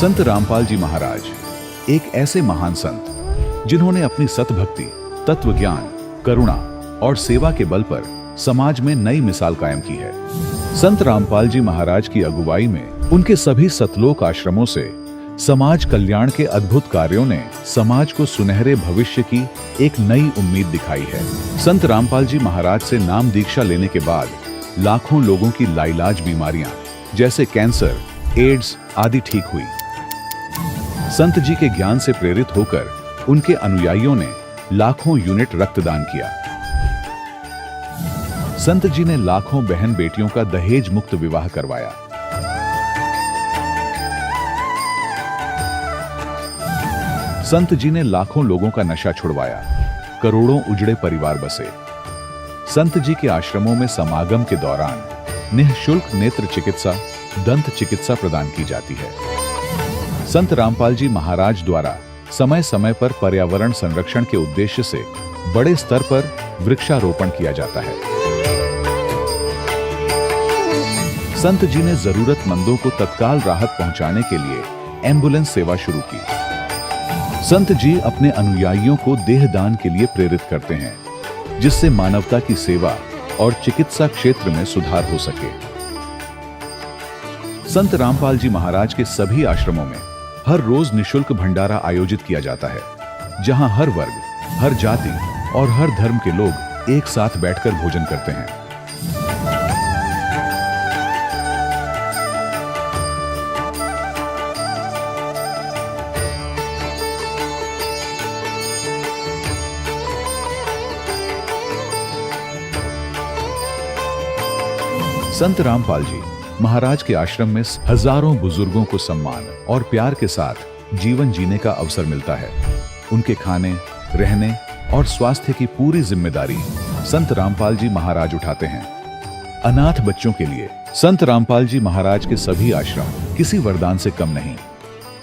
संत रामपाल जी महाराज एक ऐसे महान संत जिन्होंने अपनी सतभक्ति, तत्व ज्ञान, करुणा और सेवा के बल पर समाज में नई मिसाल कायम की है। संत रामपाल जी महाराज की अगुवाई में उनके सभी सतलोक आश्रमों से समाज कल्याण के अद्भुत कार्यों ने समाज को सुनहरे भविष्य की एक नई उम्मीद दिखाई है। संत रामपाल जी महाराज से नाम दीक्षा लेने के बाद लाखों लोगों की लाइलाज बीमारियां जैसे कैंसर, एड्स आदि ठीक हुई। संत जी के ज्ञान से प्रेरित होकर उनके अनुयायियों ने लाखों यूनिट रक्तदान किया। संत जी ने लाखों बहन बेटियों का दहेज मुक्त विवाह करवाया। संत जी ने लाखों लोगों का नशा छुड़वाया, करोड़ों उजड़े परिवार बसे। संत जी के आश्रमों में समागम के दौरान निःशुल्क नेत्र चिकित्सा, दंत चिकित्सा प्रदान की जाती है। संत रामपाल जी महाराज द्वारा समय समय पर पर्यावरण संरक्षण के उद्देश्य से बड़े स्तर पर वृक्षारोपण किया जाता है। संत जी ने जरूरतमंदों को तत्काल राहत पहुंचाने के लिए एम्बुलेंस सेवा शुरू की। संत जी अपने अनुयायियों को देहदान के लिए प्रेरित करते हैं, जिससे मानवता की सेवा और चिकित्सा क्षेत्र में सुधार हो सके। संत रामपाल जी महाराज के सभी आश्रमों में हर रोज निःशुल्क भंडारा आयोजित किया जाता है, जहां हर वर्ग, हर जाति और हर धर्म के लोग एक साथ बैठकर भोजन करते हैं। संत रामपाल जी महाराज के आश्रम में हजारों बुजुर्गों को सम्मान और प्यार के साथ जीवन जीने का अवसर मिलता है। उनके खाने, रहने और स्वास्थ्य की पूरी जिम्मेदारी संत रामपाल जी महाराज उठाते हैं। अनाथ बच्चों के लिए संत रामपाल जी महाराज के सभी आश्रम किसी वरदान से कम नहीं।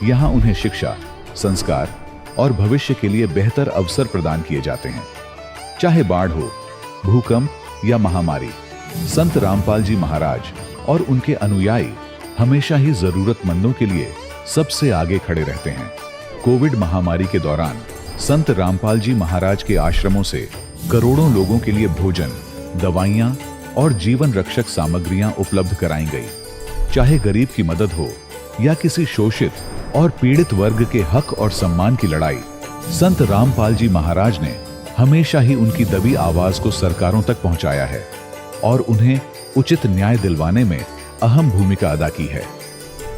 यहाँ उन्हें शिक्षा, संस्कार और भविष्य के लिए बेहतर अवसर प्रदान किए जाते हैं। चाहे बाढ़ हो, भूकंप या महामारी, संत रामपाल जी महाराज और उनके अनुयायी हमेशा ही जरूरतमंदों के लिए सबसे आगे खड़े रहते हैं। कोविड महामारी के दौरान संत रामपाल जी महाराज के आश्रमों से करोड़ों लोगों के लिए भोजन, दवाइयां और जीवन रक्षक सामग्रियां उपलब्ध कराई गई। चाहे गरीब की मदद हो या किसी शोषित और पीड़ित वर्ग के हक और सम्मान की लड़ाई, संत रामपाल जी महाराज ने हमेशा ही उनकी दबी आवाज को सरकारों तक पहुंचाया है और उन्हें उचित न्याय दिलवाने में अहम भूमिका अदा की है।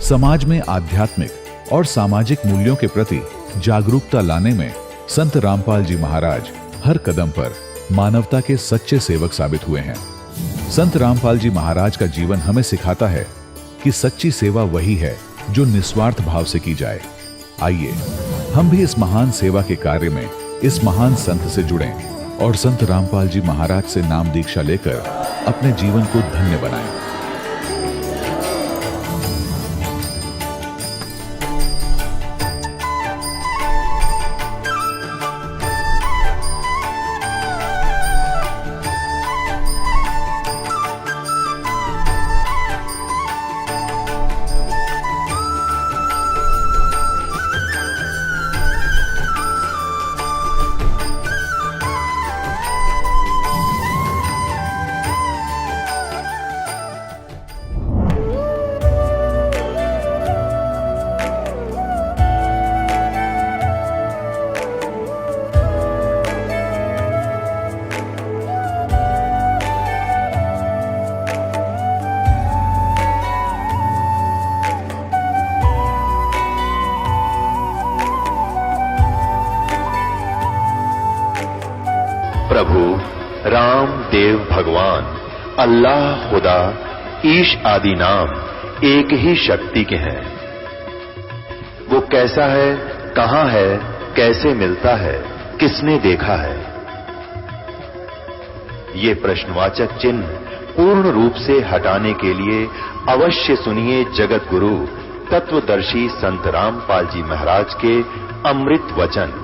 समाज में आध्यात्मिक और सामाजिक मूल्यों के प्रति जागरूकता लाने में संत रामपाल जी महाराज हर कदम पर मानवता के सच्चे सेवक साबित हुए हैं। संत रामपाल जी महाराज का जीवन हमें सिखाता है कि सच्ची सेवा वही है जो निस्वार्थ भाव से की जाए। आइए हम भी इस महान सेवा के कार्य में इस महान संत से जुड़ें और संत रामपाल जी महाराज से नाम दीक्षा लेकर अपने जीवन को धन्य बनाएं। प्रभु राम, देव, भगवान, अल्लाह, खुदा, ईश आदि नाम एक ही शक्ति के हैं। वो कैसा है, कहां है, कैसे मिलता है, किसने देखा है? ये प्रश्नवाचक चिन्ह पूर्ण रूप से हटाने के लिए अवश्य सुनिए जगत गुरु तत्वदर्शी संत रामपाल जी महाराज के अमृत वचन।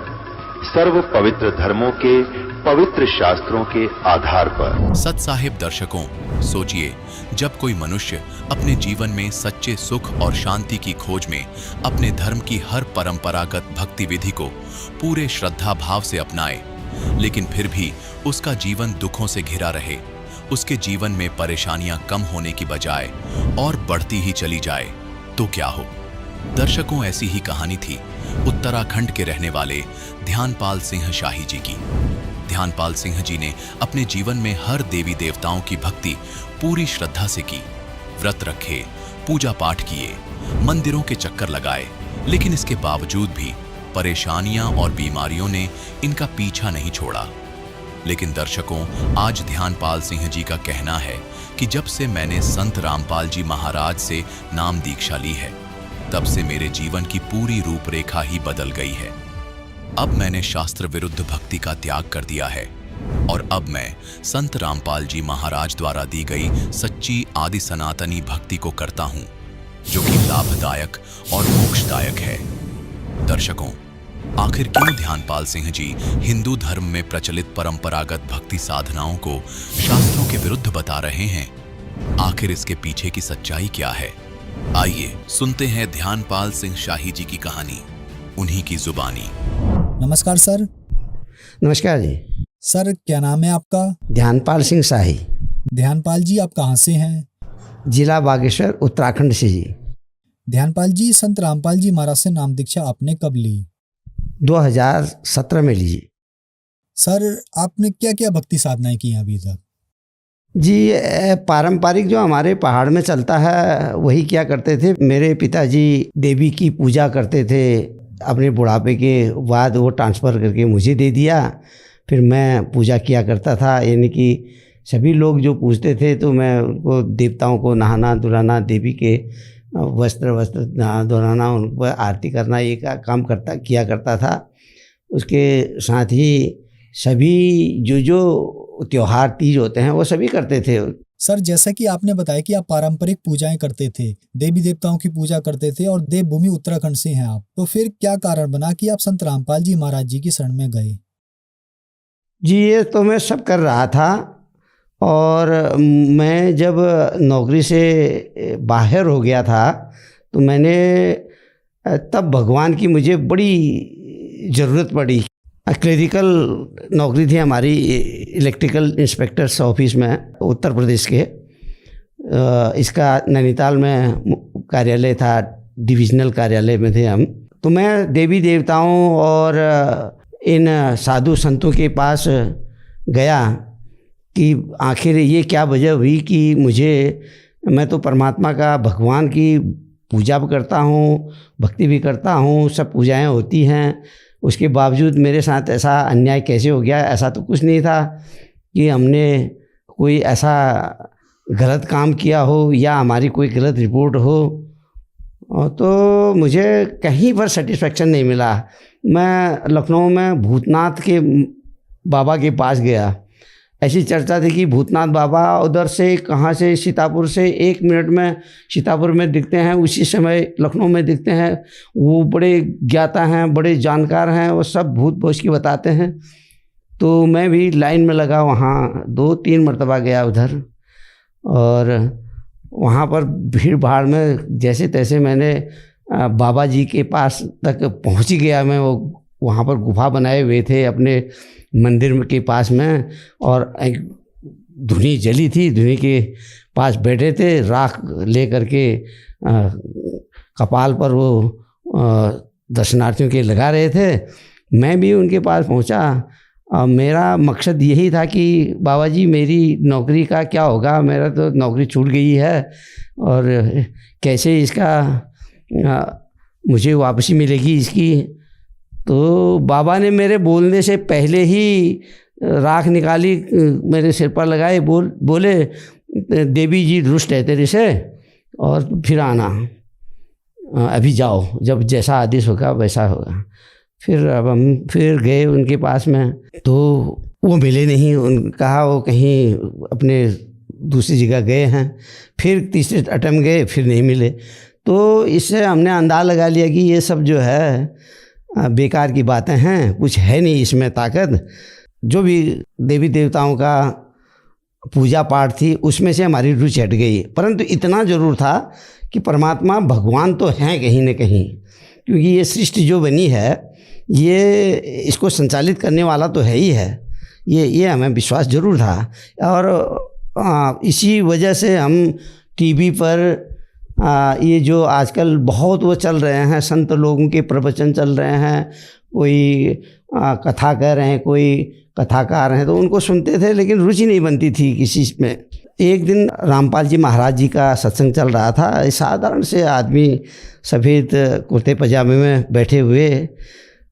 सर्व पवित्र धर्मों के पवित्र शास्त्रों के आधार पर। सत साहिब दर्शकों, सोचिए, जब कोई मनुष्य अपने जीवन में सच्चे सुख और शांति की खोज में अपने धर्म की हर परंपरागत भक्ति विधि को पूरे श्रद्धा भाव से अपनाए, लेकिन फिर भी उसका जीवन दुखों से घिरा रहे, उसके जीवन में परेशानियां कम होने की बजाय और बढ़ती ही चली जाए, तो क्या हो? दर्शकों, ऐसी ही कहानी थी उत्तराखंड के रहने वाले ध्यानपाल सिंह शाही जी की। ध्यानपाल सिंह जी ने अपने जीवन में हर देवी देवताओं की भक्ति पूरी श्रद्धा से की, व्रत रखे, पूजा पाठ किए, मंदिरों के चक्कर लगाए, लेकिन इसके बावजूद भी परेशानियां और बीमारियों ने इनका पीछा नहीं छोड़ा। लेकिन दर्शकों, आज ध्यानपाल सिंह जी का कहना है कि जब से मैंने संत रामपाल जी महाराज से नाम दीक्षा ली है, तब से मेरे जीवन की पूरी रूपरेखा ही बदल गई है। अब मैंने शास्त्र विरुद्ध भक्ति का त्याग कर दिया है और अब मैं संत रामपाल जी महाराज द्वारा दी गई सच्ची आदि सनातनी भक्ति को करता हूं, जो कि लाभदायक और मोक्षदायक है। दर्शकों, आखिर क्यों ध्यानपाल सिंह जी हिंदू धर्म में प्रचलित परंपरागत भक्ति साधनाओं को शास्त्रों के विरुद्ध बता रहे हैं? आखिर इसके पीछे की सच्चाई क्या है? आइए सुनते हैं ध्यानपाल सिंह शाही जी की कहानी, उन्हीं की जुबानी। नमस्कार सर। नमस्कार जी। सर, क्या नाम है आपका? ध्यानपाल सिंह शाही। ध्यानपाल जी, आप कहाँ से हैं? जिला बागेश्वर, उत्तराखंड से जी। ध्यानपाल जी, संत रामपाल जी महाराज से नाम दीक्षा आपने कब ली? 2017 में ली। सर, आपने क्या क्या भक्ति साधनाएं की अभी तक? जी, पारंपरिक जो हमारे पहाड़ में चलता है वही क्या करते थे। मेरे पिताजी देवी की पूजा करते थे, अपने बुढ़ापे के बाद वो ट्रांसफ़र करके मुझे दे दिया, फिर मैं पूजा किया करता था। यानी कि सभी लोग जो पूजते थे तो मैं उनको देवताओं को नहाना धुलाना, देवी के वस्त्र नहा धुलाना, उन पर आरती करना, ये काम किया करता था। उसके साथ ही सभी जो त्योहार तीज होते हैं वो सभी करते थे। सर, जैसा कि आपने बताया कि आप पारंपरिक पूजाएं करते थे, देवी देवताओं की पूजा करते थे और देवभूमि उत्तराखंड से हैं आप, तो फिर क्या कारण बना कि आप संत रामपाल जी महाराज जी की शरण में गए? जी, ये तो मैं सब कर रहा था और मैं जब नौकरी से बाहर हो गया था तो मैंने तब भगवान की मुझे बड़ी ज़रूरत पड़ी। क्लरिकल नौकरी थी हमारी इलेक्ट्रिकल इंस्पेक्टर्स ऑफिस में, उत्तर प्रदेश के। इसका नैनीताल में कार्यालय था, डिविजनल कार्यालय में थे हम। तो मैं देवी देवताओं और इन साधु संतों के पास गया कि आखिर ये क्या वजह हुई कि मैं तो परमात्मा का, भगवान की पूजा भी करता हूँ, भक्ति भी करता हूँ, सब पूजाएं होती हैं, उसके बावजूद मेरे साथ ऐसा अन्याय कैसे हो गया। ऐसा तो कुछ नहीं था कि हमने कोई ऐसा गलत काम किया हो या हमारी कोई गलत रिपोर्ट हो। तो मुझे कहीं पर सेटिस्फेक्शन नहीं मिला। मैं लखनऊ में भूतनाथ के बाबा के पास गया। ऐसी चर्चा थी कि भूतनाथ बाबा उधर से कहाँ से, सीतापुर से 1 मिनट में सीतापुर में दिखते हैं, उसी समय लखनऊ में दिखते हैं। वो बड़े ज्ञाता हैं, बड़े जानकार हैं, वो सब भूत भोज की बताते हैं। तो मैं भी लाइन में लगा, वहाँ 2-3 मरतबा गया उधर, और वहाँ पर भीड़ भाड़ में जैसे तैसे मैंने बाबा जी के पास तक पहुँच गया। मैं वो वहाँ पर गुफा बनाए हुए थे अपने मंदिर के पास में, और एक धुनी जली थी, धुनी के पास बैठे थे, राख ले करके कपाल पर वो दर्शनार्थियों के लगा रहे थे। मैं भी उनके पास पहुंचा। मेरा मकसद यही था कि बाबा जी मेरी नौकरी का क्या होगा, मेरा तो नौकरी छूट गई है और कैसे इसका मुझे वापसी मिलेगी इसकी। तो बाबा ने मेरे बोलने से पहले ही राख निकाली, मेरे सिर पर लगाए, बोले देवी जी रुष्ट है तेरे से और फिर आना, अभी जाओ, जब जैसा आदेश होगा वैसा होगा। फिर अब हम फिर गए उनके पास में, तो वो मिले नहीं। कहा वो कहीं अपने दूसरी जगह गए हैं। फिर तीसरे अटेम्प्ट गए, फिर नहीं मिले। तो इससे हमने अंदाज़ा लगा लिया कि ये सब जो है बेकार की बातें हैं, कुछ है नहीं इसमें ताकत। जो भी देवी देवताओं का पूजा पाठ थी उसमें से हमारी रुचि हट गई। परंतु इतना ज़रूर था कि परमात्मा भगवान तो हैं कहीं न कहीं, क्योंकि ये सृष्टि जो बनी है ये इसको संचालित करने वाला तो है ही है, ये हमें विश्वास जरूर था। और इसी वजह से हम टीवी पर ये जो आजकल बहुत वो चल रहे हैं, संत लोगों के प्रवचन चल रहे हैं, कोई कथा कह रहे हैं, कोई कथाकार हैं, तो उनको सुनते थे लेकिन रुचि नहीं बनती थी किसी में। एक दिन रामपाल जी महाराज जी का सत्संग चल रहा था। साधारण से आदमी सफ़ेद कुर्ते पजामे में बैठे हुए।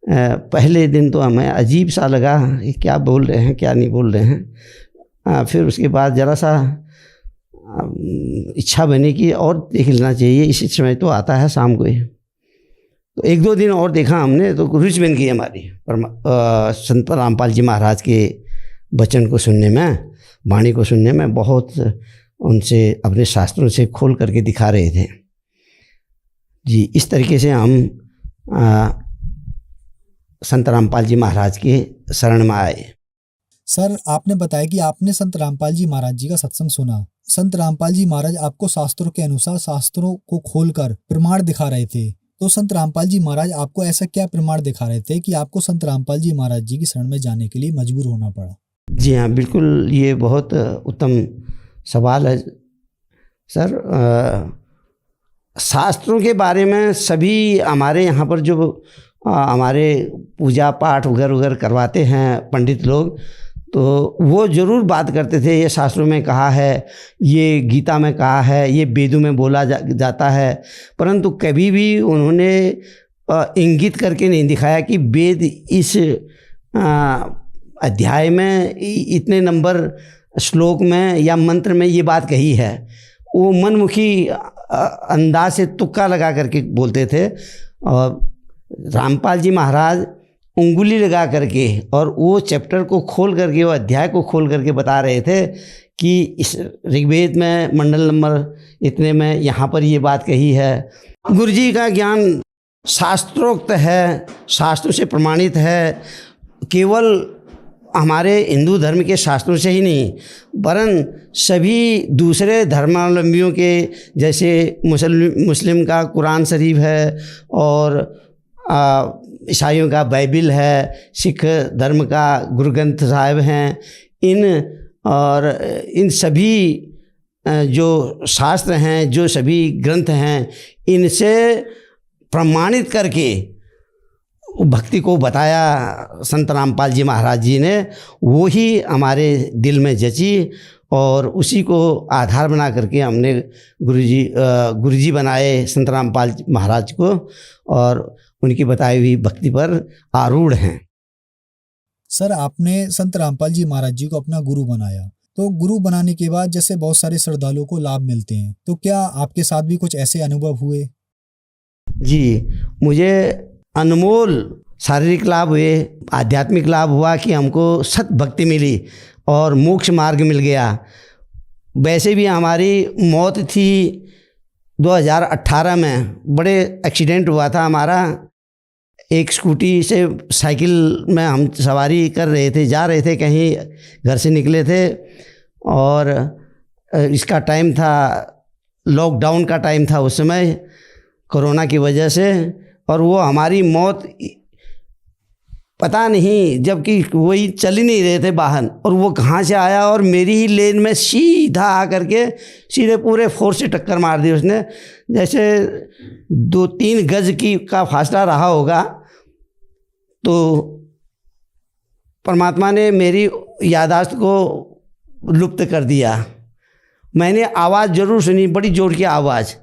पहले दिन तो हमें अजीब सा लगा कि क्या बोल रहे हैं क्या नहीं बोल रहे हैं। फिर उसके बाद ज़रा सा इच्छा बनी कि और देख लेना चाहिए, इसी समय तो आता है शाम को ही। तो एक दो दिन और देखा हमने तो रुचि बन गई हमारी संत रामपाल जी महाराज के वचन को सुनने में, वाणी को सुनने में। बहुत उनसे अपने शास्त्रों से खोल करके दिखा रहे थे जी। इस तरीके से हम संत रामपाल जी महाराज के शरण में आए। सर, आपने बताया कि आपने संत रामपाल जी महाराज जी का सत्संग सुना। संत रामपाल जी महाराज आपको शास्त्रों के अनुसार शास्त्रों को खोलकर प्रमाण दिखा रहे थे। तो संत रामपाल जी महाराज आपको ऐसा क्या प्रमाण दिखा रहे थे कि आपको संत रामपाल जी महाराज जी की शरण में जाने के लिए मजबूर होना पड़ा? जी हाँ, बिल्कुल, ये बहुत उत्तम सवाल है सर। शास्त्रों के बारे में सभी हमारे यहाँ पर जो हमारे पूजा पाठ वगैरह करवाते हैं पंडित लोग, तो वो ज़रूर बात करते थे ये शास्त्रों में कहा है, ये गीता में कहा है, ये वेदों में बोला जाता है। परंतु कभी भी उन्होंने इंगित करके नहीं दिखाया कि वेद इस अध्याय में इतने नंबर श्लोक में या मंत्र में ये बात कही है। वो मनमुखी अंदाज से तुक्का लगा करके बोलते थे। और रामपाल जी महाराज उंगली लगा करके और वो चैप्टर को खोल करके, वो अध्याय को खोल करके बता रहे थे कि इस ऋग्वेद में मंडल नंबर इतने में यहाँ पर ये बात कही है। गुरु जी का ज्ञान शास्त्रोक्त है, शास्त्रों से प्रमाणित है। केवल हमारे हिंदू धर्म के शास्त्रों से ही नहीं, वरन सभी दूसरे धर्मावलंबियों के, जैसे मुस्लिम का कुरान शरीफ है, और ईसाइयों का बाइबिल है, सिख धर्म का गुरु ग्रंथ साहिब हैं। इन सभी जो शास्त्र हैं, जो सभी ग्रंथ हैं, इनसे प्रमाणित करके भक्ति को बताया संत रामपाल जी महाराज जी ने। वो ही हमारे दिल में जची और उसी को आधार बना करके हमने गुरुजी बनाए संत रामपाल महाराज को, और उनकी बताई हुई भक्ति पर आरूढ़ हैं। सर, आपने संत रामपाल जी महाराज जी को अपना गुरु बनाया, तो गुरु बनाने के बाद जैसे बहुत सारे श्रद्धालुओं को लाभ मिलते हैं, तो क्या आपके साथ भी कुछ ऐसे अनुभव हुए? जी, मुझे अनमोल शारीरिक लाभ हुए, आध्यात्मिक लाभ हुआ कि हमको सत भक्ति मिली और मोक्ष मार्ग मिल गया। वैसे भी हमारी मौत थी 2018 में, बड़े एक्सीडेंट हुआ था हमारा। एक स्कूटी से साइकिल में हम सवारी कर रहे थे, जा रहे थे कहीं, घर से निकले थे, और इसका टाइम था, लॉकडाउन का टाइम था उस समय कोरोना की वजह से। और वो हमारी मौत पता नहीं, जबकि वही चल ही नहीं रहे थे वाहन, और वो कहाँ से आया और मेरी ही लेन में सीधा आ करके सीधे पूरे फोर्स से टक्कर मार दी उसने। जैसे 2-3 गज का फासला रहा होगा, तो परमात्मा ने मेरी याददाश्त को लुप्त कर दिया। मैंने आवाज़ ज़रूर सुनी, बड़ी जोर की आवाज़,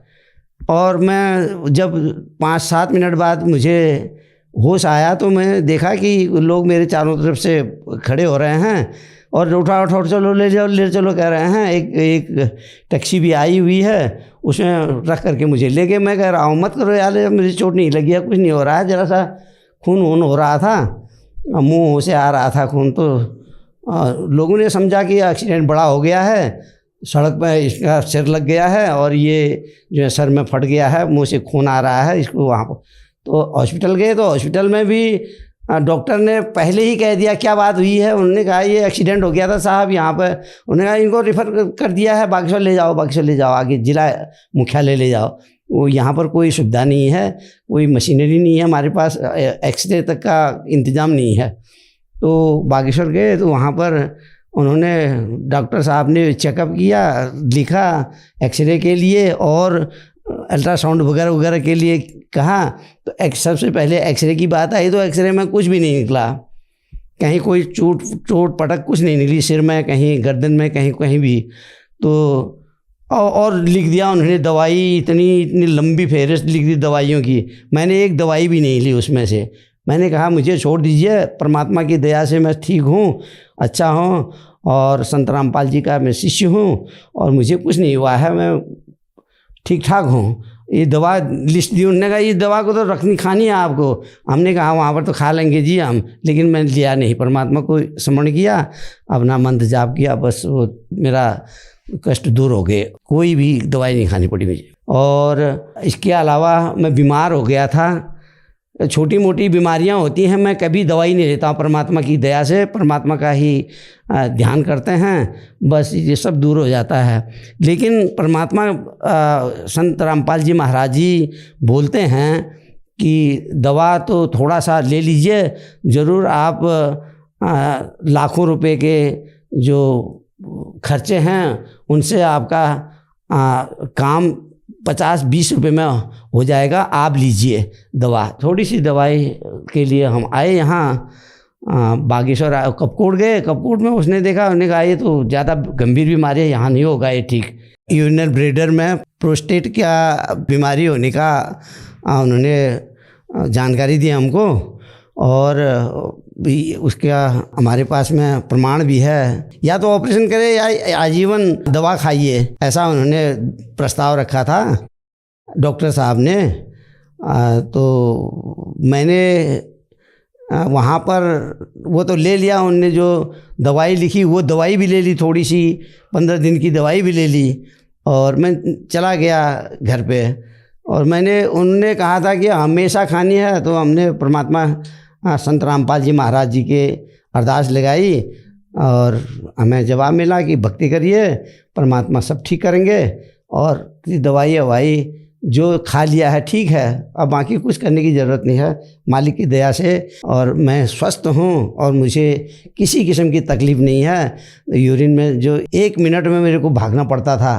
और मैं जब 5-7 मिनट बाद मुझे होश आया तो मैं देखा कि लोग मेरे चारों तरफ से खड़े हो रहे हैं और उठा चलो, ले चलो कह रहे हैं। एक टैक्सी भी आई हुई है, उसमें रख करके मुझे ले गए। मैं कह रहा हूँ मत करो यार, मुझे चोट नहीं लगी है, कुछ नहीं हो रहा है, ज़रा सा खून हो रहा था, मुँह से आ रहा था खून। तो लोगों ने समझा कि एक्सीडेंट बड़ा हो गया है, सड़क पर इसका सिर लग गया है और ये जो है सर में फट गया है, मुँह से खून आ रहा है, इसको वहाँ पर तो हॉस्पिटल गए तो हॉस्पिटल में भी डॉक्टर ने पहले ही कह दिया क्या बात हुई है। उन्होंने कहा ये एक्सीडेंट हो गया था साहब यहाँ पर। उन्होंने कहा इनको रेफर कर दिया है, बागेश्वर ले जाओ, बागेश्वर ले जाओ, आगे जिला मुख्यालय ले जाओ। वो यहाँ पर कोई सुविधा नहीं है, कोई मशीनरी नहीं है हमारे पास, एक्सरे तक का इंतज़ाम नहीं है। तो बागेश्वर गए तो वहाँ पर उन्होंने डॉक्टर साहब ने चेकअप किया, लिखा एक्सरे के लिए और अल्ट्रासाउंड वगैरह वगैरह के लिए कहा। तो सबसे पहले एक्सरे की बात आई तो एक्सरे में कुछ भी नहीं निकला, कहीं कोई चोट पटक कुछ नहीं निकली, सिर में कहीं, गर्दन में कहीं, कहीं भी। तो और लिख दिया उन्होंने दवाई, इतनी लंबी फहरिस्त लिख दी दवाइयों की। मैंने एक दवाई भी नहीं ली उसमें से। मैंने कहा मुझे छोड़ दीजिए, परमात्मा की दया से मैं ठीक हूँ, अच्छा हूँ, और संत रामपाल जी का मैं शिष्य हूँ और मुझे कुछ नहीं हुआ है, मैं ठीक ठाक हूँ। ये दवा लिस्ट दी, उन्होंने कहा ये दवा को तो रखनी खानी है आपको। हमने कहा वहाँ पर तो खा लेंगे जी हम, लेकिन मैंने लिया नहीं, परमात्मा को स्मरण किया, अपना मंत्र जाप किया, बस वो मेरा कष्ट दूर हो गए, कोई भी दवाई नहीं खानी पड़ी मुझे। और इसके अलावा मैं बीमार हो गया था, छोटी मोटी बीमारियां होती हैं, मैं कभी दवाई नहीं लेता हूँ, परमात्मा की दया से, परमात्मा का ही ध्यान करते हैं, बस ये सब दूर हो जाता है। लेकिन परमात्मा संत रामपाल जी महाराज जी बोलते हैं कि दवा तो थोड़ा सा ले लीजिए, ज़रूर आप लाखों रुपए के जो खर्चे हैं उनसे आपका काम 50-20 रुपए में हो जाएगा, आप लीजिए दवा। थोड़ी सी दवाई के लिए हम आए यहाँ बागेश्वर, कपकोट गए। कपकोट में उसने देखा, उन्होंने कहा ये तो ज़्यादा गंभीर बीमारी है, यहाँ नहीं होगा ये ठीक। यूरिनल ब्लैडर में प्रोस्टेट क्या बीमारी होने का उन्होंने जानकारी दी हमको, और भी उसका हमारे पास में प्रमाण भी है। या तो ऑपरेशन करे या आजीवन दवा खाइए, ऐसा उन्होंने प्रस्ताव रखा था डॉक्टर साहब ने। तो मैंने वहाँ पर वो तो ले लिया, उनने जो दवाई लिखी वो दवाई भी ले ली, थोड़ी सी 15 दिन की दवाई भी ले ली, और मैं चला गया घर पे। और उनने कहा था कि हमेशा खानी है, तो हमने परमात्मा संत रामपाल जी महाराज जी के अरदास लगाई और हमें जवाब मिला कि भक्ति करिए, परमात्मा सब ठीक करेंगे, और दवाई ववाई जो खा लिया है ठीक है, अब बाकी कुछ करने की ज़रूरत नहीं है, मालिक की दया से। और मैं स्वस्थ हूँ और मुझे किसी किस्म की तकलीफ़ नहीं है। यूरिन में जो 1 मिनट में मेरे को भागना पड़ता था,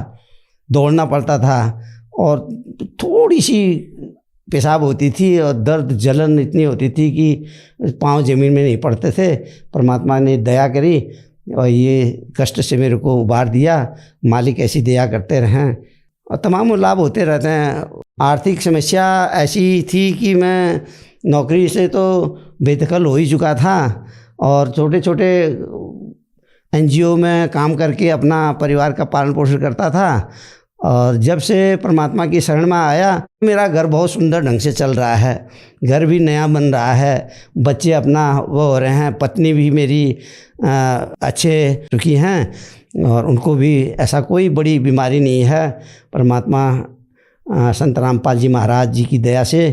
दौड़ना पड़ता था, और थोड़ी सी पेशाब होती थी और दर्द जलन इतनी होती थी कि पाँव ज़मीन में नहीं पड़ते थे। परमात्मा ने दया करी और ये कष्ट से मेरे को उबार दिया। मालिक ऐसी दया करते रहें और तमाम लाभ होते रहते हैं। आर्थिक समस्या ऐसी थी कि मैं नौकरी से तो बेदखल हो ही चुका था और छोटे छोटे NGO में काम करके अपना परिवार का पालन पोषण करता था। और जब से परमात्मा की शरण में आया, मेरा घर बहुत सुंदर ढंग से चल रहा है, घर भी नया बन रहा है, बच्चे अपना वो हो रहे हैं, पत्नी भी मेरी अच्छे रुकी हैं और उनको भी ऐसा कोई बड़ी बीमारी नहीं है। परमात्मा संत रामपाल जी महाराज जी की दया से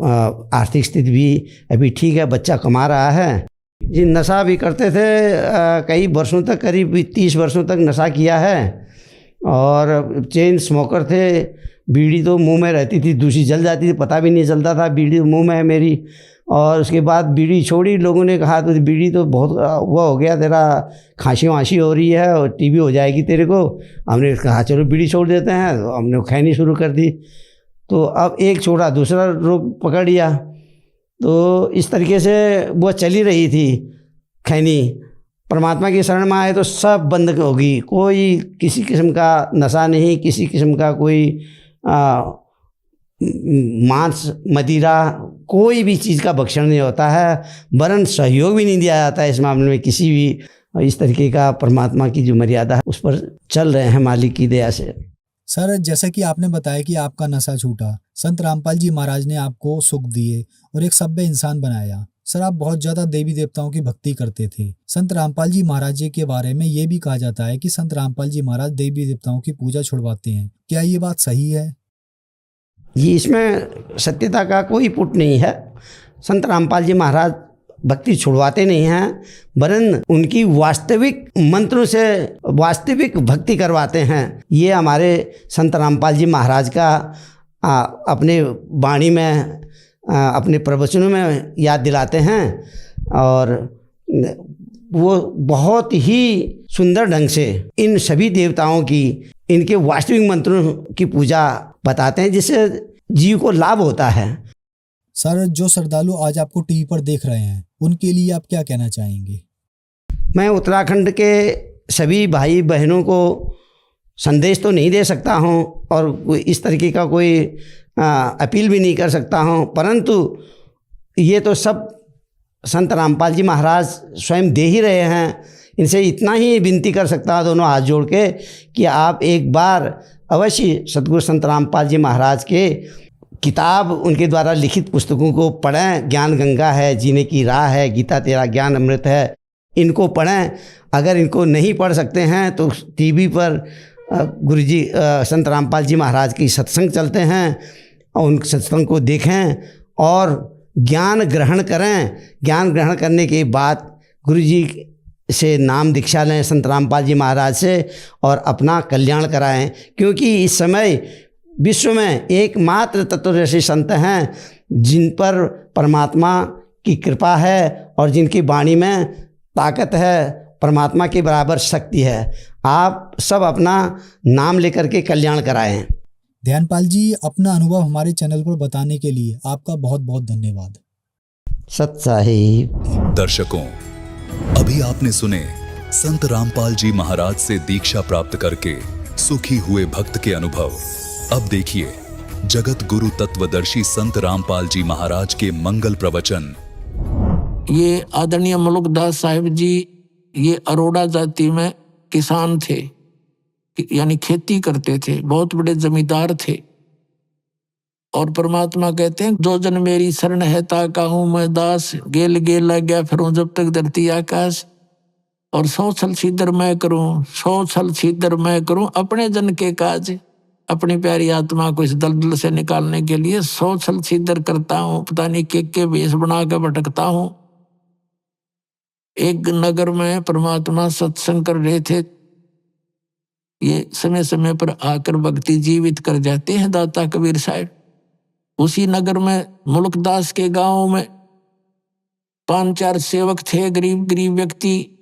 आर्थिक स्थिति भी अभी ठीक है, बच्चा कमा रहा है। जी, नशा भी करते थे कई वर्षों तक, करीब 30 वर्षों तक नशा किया है, और चेन स्मोकर थे। बीड़ी तो मुंह में रहती थी, दूसरी जल जाती थी, पता भी नहीं चलता था बीड़ी मुंह में है मेरी। और उसके बाद बीड़ी छोड़ी, लोगों ने कहा तो बीड़ी तो बहुत वो हो गया, तेरा खांसी वांसी हो रही है और टीबी हो जाएगी तेरे को। हमने कहा चलो बीड़ी छोड़ देते हैं, तो हमने खैनी शुरू कर दी। तो अब एक छोड़ा दूसरा रोग पकड़ लिया, तो इस तरीके से वो चली रही थी खैनी। परमात्मा की शरण में आए तो सब बंद होगी, कोई किसी किस्म का नशा नहीं, किसी किस्म का कोई मांस मदिरा कोई भी चीज़ का भक्षण नहीं होता है, वरन सहयोग भी नहीं दिया जाता है इस मामले में किसी भी। इस तरीके का परमात्मा की जो मर्यादा है उस पर चल रहे हैं मालिक की दया से। सर, जैसा कि आपने बताया कि आपका नशा छूटा, संत रामपाल जी महाराज ने आपको सुख दिए और एक सभ्य इंसान बनाया। सर, आप बहुत ज़्यादा देवी देवताओं की भक्ति करते थे। संत रामपाल जी महाराज जी के बारे में ये भी कहा जाता है कि संत रामपाल जी महाराज देवी देवताओं की पूजा छुड़वाते हैं, क्या ये बात सही है? जी, इसमें सत्यता का कोई पुट नहीं है। संत रामपाल जी महाराज भक्ति छुड़वाते नहीं हैं, वरन उनकी वास्तविक मंत्रों से वास्तविक भक्ति करवाते हैं। ये हमारे संत रामपाल जी महाराज का अपने वाणी में अपने प्रवचनों में याद दिलाते हैं, और वो बहुत ही सुंदर ढंग से इन सभी देवताओं की, इनके वास्तविक मंत्रों की पूजा बताते हैं, जिससे जीव को लाभ होता है। सर, जो श्रद्धालु आज आपको टीवी पर देख रहे हैं, उनके लिए आप क्या कहना चाहेंगे? मैं उत्तराखंड के सभी भाई बहनों को संदेश तो नहीं दे सकता हूं, और इस तरीके का कोई अपील भी नहीं कर सकता हूं, परंतु ये तो सब संत रामपाल जी महाराज स्वयं दे ही रहे हैं। इनसे इतना ही विनती कर सकता हूं दोनों हाथ जोड़ के कि आप एक बार अवश्य सद्गुरु संत रामपाल जी महाराज के किताब, उनके द्वारा लिखित पुस्तकों को पढ़ें। ज्ञान गंगा है, जीने की राह है, गीता तेरा ज्ञान अमृत है, इनको पढ़ें। अगर इनको नहीं पढ़ सकते हैं तो टीवी पर गुरुजी संत रामपाल जी महाराज की सत्संग चलते हैं, और उन सत्संग को देखें और ज्ञान ग्रहण करें। ज्ञान ग्रहण करने के बाद गुरुजी से नाम दीक्षा लें संत रामपाल जी महाराज से, और अपना कल्याण कराएं, क्योंकि इस समय विश्व में एकमात्र तत्वदर्शी संत हैं जिन पर परमात्मा की कृपा है और जिनकी वाणी में ताकत है, परमात्मा के बराबर शक्ति है। आप सब अपना नाम लेकर के कल्याण कराएं। ध्यानपाल जी, अपना अनुभव हमारे चैनल पर बताने के लिए आपका बहुत बहुत धन्यवाद। सत साहिब। दर्शकों, अभी आपने सुने संत रामपाल जी महाराज से दीक्षा प्राप्त करके सुखी हुए भक्त के अनुभव। अब देखिए जगत गुरु तत्वदर्शी संत रामपाल जी महाराज के मंगल प्रवचन। ये आदरणीय मुलुकदास साहिब जी ये अरोड़ा जाति में किसान थे, यानी खेती करते थे, बहुत बड़े जमींदार थे। और परमात्मा कहते हैं, जो जन मेरी शरण है ताका हूं मैं दास, गेल गेल लग गया फिरूं जब तक धरती आकाश। और 100 छल छीदर मैं करूं, 100 छल छीदर मैं करूं अपने जन के काज। अपनी प्यारी आत्मा को इस दलदल से निकालने के लिए 100 छल छीदर करता हूं, पता नहीं के वेश बना कर भटकता हूं। एक नगर में परमात्मा सत्संग कर रहे थे। ये समय समय पर आकर भक्ति जीवित कर जाते हैं दाता कबीर साहब। उसी नगर में मुल्कदास के गांव में 5-4 सेवक थे, गरीब गरीब व्यक्ति,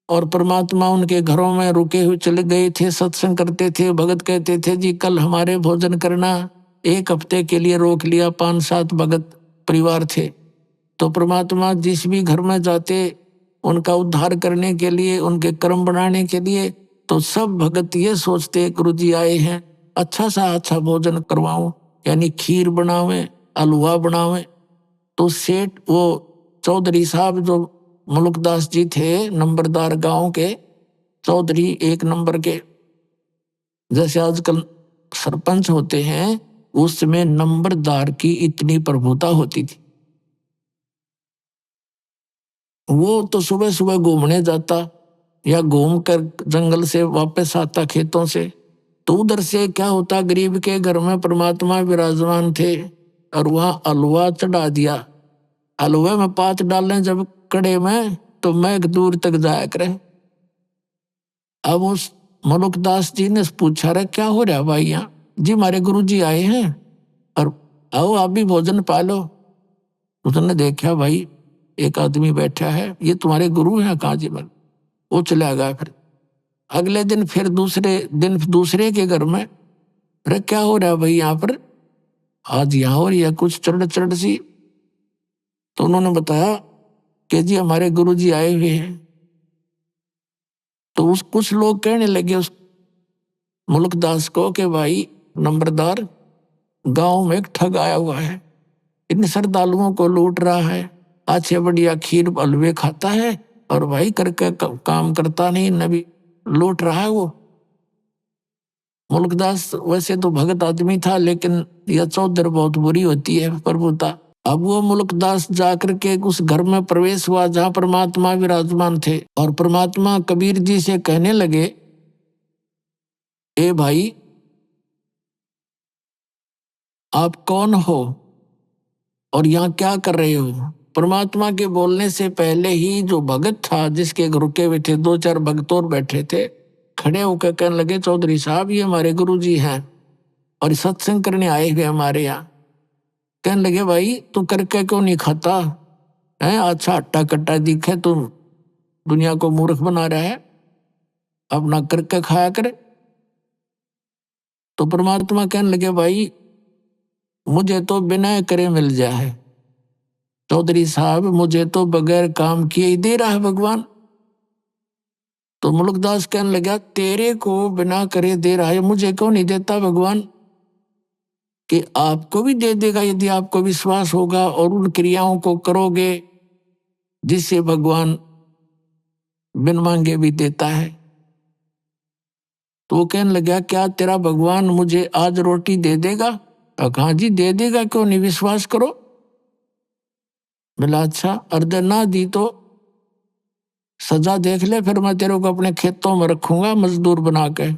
और परमात्मा उनके घरों में रुके हुए चले गए थे, सत्संग करते थे। भगत कहते थे, जी कल हमारे भोजन करना। 1 हफ्ते के लिए रोक लिया। 5-7 भगत परिवार थे। तो परमात्मा जिस भी घर में जाते उनका उद्धार करने के लिए, उनके कर्म बनाने के लिए, तो सब भगत ये सोचते गुरु जी आए हैं, अच्छा सा अच्छा भोजन करवाऊं, यानी खीर बनावें, हलवा बनावें। तो सेठ वो चौधरी साहब जो मुल्कदास जी थे, नंबरदार गांव के चौधरी 1 नंबर के, जैसे आजकल सरपंच होते हैं, उसमें नंबरदार की इतनी प्रभुता होती थी। वो तो सुबह सुबह घूमने जाता या घूम कर जंगल से वापस आता खेतों से। तो उधर से क्या होता, गरीब के घर में परमात्मा विराजमान थे और वहां हलवा चढ़ा दिया। हलवे में पात डालें जब कड़े में, तो मैघ दूर तक जाया करे। अब उस मुल्कदास जी ने पूछा, रे क्या हो रहा भाई यहाँ? जी हमारे गुरु जी आए हैं और आओ आप भी भोजन पा लो। उसने देखा, भाई एक आदमी बैठा है, ये तुम्हारे गुरु हैं? कहाँ जी? मन वो चला गया। फिर अगले दिन फिर दूसरे के घर में, अरे क्या हो रहा है भाई यहाँ पर? आज यहाँ हो रही है कुछ चढ़ सी। तो उन्होंने बताया कि जी हमारे गुरु जी आए हुए हैं। तो कुछ लोग कहने लगे उस मुल्कदास को कि भाई नंबरदार, गांव में एक ठग आया हुआ है, इन श्रद्धालुओं को लूट रहा है, अच्छे बढ़िया खीर हलवे खाता है और भाई करके काम करता नहीं, नबी लूट रहा है। वो मुल्कदास वैसे तो भगत आदमी था, लेकिन यह चौधर बहुत बुरी होती है प्रभुता। अब वो मुल्कदास जाकर के उस घर में प्रवेश हुआ जहां परमात्मा विराजमान थे, और परमात्मा कबीर जी से कहने लगे, ए भाई आप कौन हो और यहाँ क्या कर रहे हो? परमात्मा के बोलने से पहले ही जो भगत था, जिसके रुके हुए थे, 2-4 भगत और बैठे थे, खड़े होकर कहने लगे, चौधरी साहब ये हमारे गुरुजी हैं और सत्संग करने आए हुए हमारे यहाँ। कहने लगे, भाई तू करके क्यों नहीं खाता है? अच्छा हट्टा कट्टा दिखे, तू दुनिया को मूर्ख बना रहा है, अपना करके खाया करे। तो परमात्मा कहने लगे, भाई मुझे तो बिना करे मिल जाए, चौधरी साहब मुझे तो बगैर काम किए ही दे रहा है भगवान। तो मुल्कदास कहने लगा, तेरे को बिना करे दे रहा है, मुझे क्यों नहीं देता भगवान? कि आपको भी दे देगा यदि आपको विश्वास होगा और उन क्रियाओं को करोगे जिससे भगवान बिन मांगे भी देता है। तो वो कहने लगा, क्या तेरा भगवान मुझे आज रोटी दे देगा? हाँ जी दे देगा, क्यों नहीं, विश्वास करो। बोला अच्छा, अर्धे ना दी तो सजा देख ले, फिर मैं तेरे को अपने खेतों में रखूंगा मजदूर बना के।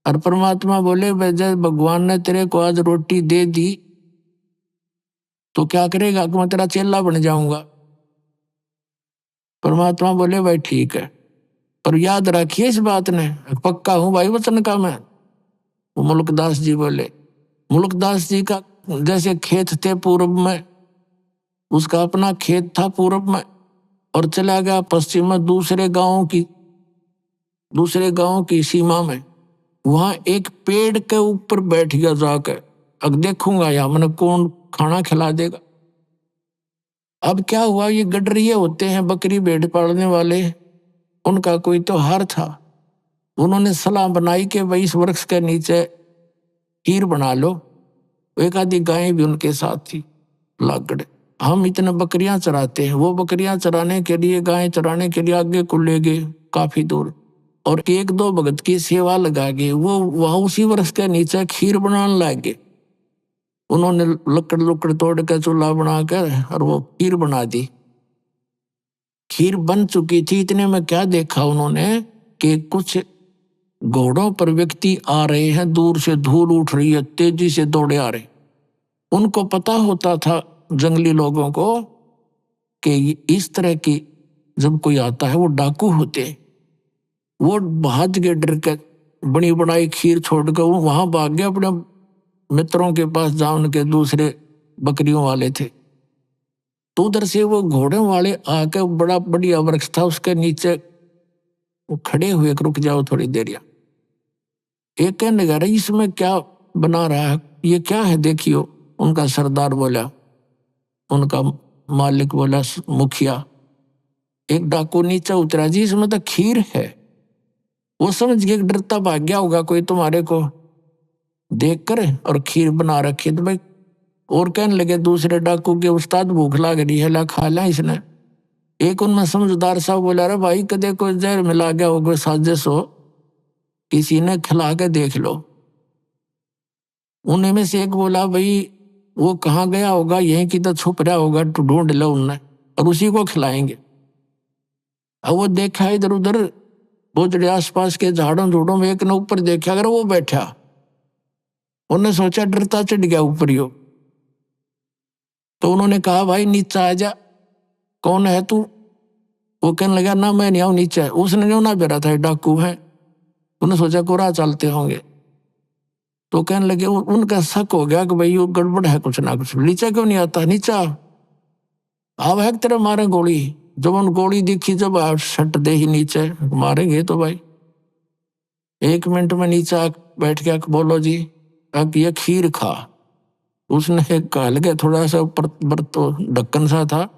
और परमात्मा बोले, जब भगवान ने तेरे को आज रोटी दे दी तो क्या करेगा? कि मैं तेरा चेला बन जाऊंगा। परमात्मा बोले, भाई ठीक है, पर याद रखिए इस बात ने, पक्का हूं भाई वचन का मैं। वो मुल्कदास जी बोले, मुल्कदास जी का जैसे खेत थे पूर्व में, उसका अपना खेत था पूर्व में, और चला गया पश्चिम में दूसरे गांव की सीमा में। वहां एक पेड़ के ऊपर बैठ गया जाकर, अब देखूंगा या मैंने कौन खाना खिला देगा। अब क्या हुआ, ये गडरिये होते हैं बकरी भेड़ पालने वाले, उनका कोई त्योहार था। उन्होंने सलाह बनाई कि भाई इस वृक्ष के नीचे खीर बना लो। एक आधी गाय भी उनके साथ थी लागड़। हम इतने बकरियां चराते हैं, वो बकरियां चराने के लिए, गाय चराने के लिए आगे को ले गए काफी दूर, और 1-2 भगत की सेवा लगा गए। वो वहां उसी वृक्ष के नीचे खीर बनाने लग गए। उन्होंने लकड़ तोड़ के चूल्हा बना कर और वो खीर बना दी। खीर बन चुकी थी, इतने में क्या देखा उन्होंने कि कुछ घोड़ों पर व्यक्ति आ रहे हैं, दूर से धूल उठ रही है, तेजी से दौड़े आ रहे। उनको पता होता था जंगली लोगों को कि इस तरह की जब कोई आता है वो डाकू होते। वो भाग के डर के बनी बनाई खीर छोड़कर वो वहां भाग गए अपने मित्रों के पास, जहां उनके दूसरे बकरियों वाले थे। तो उधर से वो घोड़े वाले आके, बड़ा बढ़िया वृक्ष था उसके नीचे वो खड़े हुए, रुक जाओ थोड़ी देर। या एक कहने लगा, इसमें क्या बना रहा है, ये क्या है देखियो। उनका सरदार बोला, उनका मालिक बोला, मुखिया। एक डाकू नीचे उतरा, जी इसमें तो खीर है। वो समझ गया, डरता भाग गया होगा कोई तुम्हारे को देख कर, और खीर बना रखी। तो भाई और कहने लगे दूसरे डाकू के, उस्ताद भूख लग रही है, ला खा ला इसने। एक उनमें समझदार साहब बोला, अरे भाई कदे कोई जहर मिला गया हो, कोई साजिश हो, किसी ने खिला के देख लो। उन्हीं में से एक बोला, भाई वो कहाँ गया होगा, यहीं की तो छुप रहा होगा, तो ढूंढ लो उनने और उसी को खिलाएंगे। अब वो देखा इधर उधर, वो जड़े आसपास के झाड़ों झूड़ों में एक ने ऊपर देखा, अगर वो बैठा, उन्होंने सोचा डरता चढ़ गया ऊपर ही हो। तो उन्होंने कहा, भाई नीचे आ जा, कौन है तू? वो कहने लगा, ना मैं नहीं आऊं नीचे। उसने जो ना बेरा था डाकू है, उन्होंने सोचा कोरा चलते होंगे। तो कहने लगे, उनका शक हो गया कि भाई वो गड़बड़ है कुछ ना कुछ, नीचे क्यों नहीं आता, नीचा अब है तेरे मारे गोली। जब उन गोली दिखी, जब आप सट दे ही नीचे, मारेंगे तो भाई। 1 मिनट में नीचे बैठ के, बोलो जी अब ये खीर खा। उसने एक गाल के थोड़ा सा ऊपर तो ढक्कन सा था,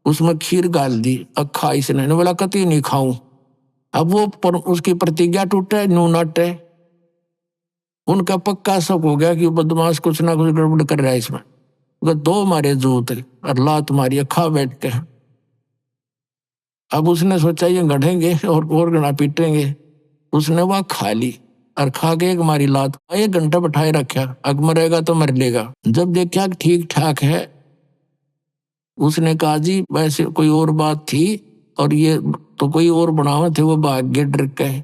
उसमें खीर गाल दी, अखा इसने बोला कति नहीं खाऊं। अब वो उसकी प्रतिज्ञा टूटे, नू नाटे। उनका पक्का शक हो गया कि बदमाश कुछ ना कुछ गड़बड़ कर रहा है इसमें। 2 मारे जूत और लात मारी, अखा बैठ के। अब उसने सोचा ये गढ़ेंगे और गणा पीटेंगे। उसने वह खा ली और खा के एक मारी लात, 1 घंटा बैठाए रखा, अग मरेगा तो मर लेगा। जब देखा ठीक ठाक है, उसने कहा जी वैसे कोई और बात थी और ये तो कोई और बनावे थे, वो भाग गए डर के।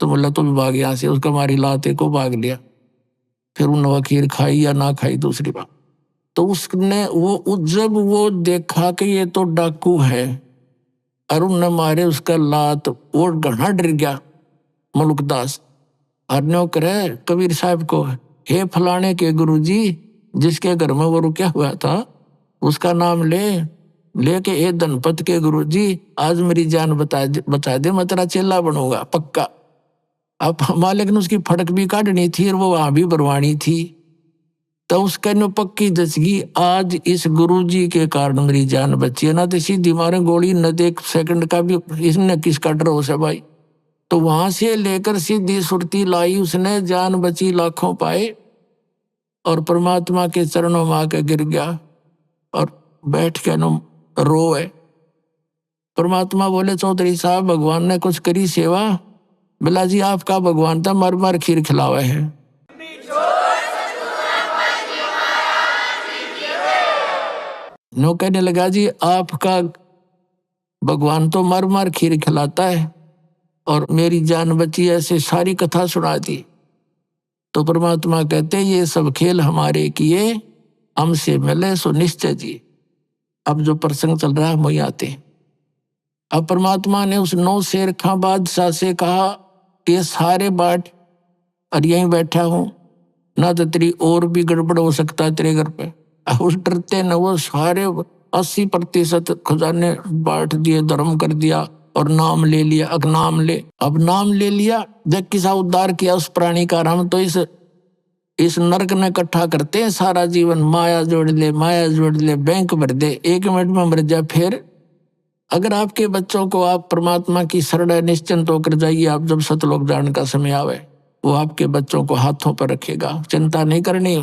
तो बोला तुम भाग यहाँ से, उसका मारी लाते को भाग लिया। फिर उन्होंने खीर खाई या ना खाई दूसरी बात। तो उसने जब वो देखा कि ये तो डाकू है और उनने मारे उसका लात, वो घना डर गया मुल्कदास। और न्यो करे कबीर साहब को, हे फलाने के गुरुजी, जिसके घर में वो रुका हुआ था उसका नाम लेके हे धनपत के गुरुजी, आज मेरी जान बचा दे, मैं तेरा चेला बनूंगा पक्का। अब मालिक ने उसकी फड़क भी काटनी थी और वो वहां भी भरवानी थी। तो उसका नो पक्की दसगी, आज इस गुरुजी के कारण मेरी जान बची है, ना तो सीधी मारे गोली, न तो एक सेकंड का भी इसने किसका डर से भाई। तो वहां से लेकर सीधी सुरती लाई उसने, जान बची, लाखों पाए और परमात्मा के चरणों में आके गिर गया और बैठ के नो रोए। परमात्मा बोले, चौधरी साहब भगवान ने कुछ करी सेवा? बिला जी आपका भगवान था, मर मर खीर खिलावे है। नो कहने लगा, जी आपका भगवान तो मर मर खीर खिलाता है और मेरी जान बची, ऐसे सारी कथा सुना दी। तो परमात्मा कहते, ये सब खेल हमारे किए, हमसे मिले सो निश्चय जी। अब जो प्रसंग चल रहा है वही आते हैं। अब परमात्मा ने उस 9 शेर खां बादशाह से कहा, ये सारे बाट और यहीं बैठा हूं, ना तो तेरी और भी गड़बड़ हो सकता है तेरे घर पे। अब उस डरते न वो सारे 80% खजाने बांट दिए, धर्म कर दिया और नाम ले लिया। अब नाम ले लिया, जब किसा उद्धार किया उस प्राणी का राम। तो इस नरक ने इकट्ठा करते हैं सारा जीवन, माया जोड़ ले, बैंक भर दे, 1 मिनट में मर जाए। फिर अगर आपके बच्चों को आप परमात्मा की शरण निश्चिंत होकर जाइए, आप जब सतलोक जाने का समय आवे, वो आपके बच्चों को हाथों पर रखेगा, चिंता नहीं करनी।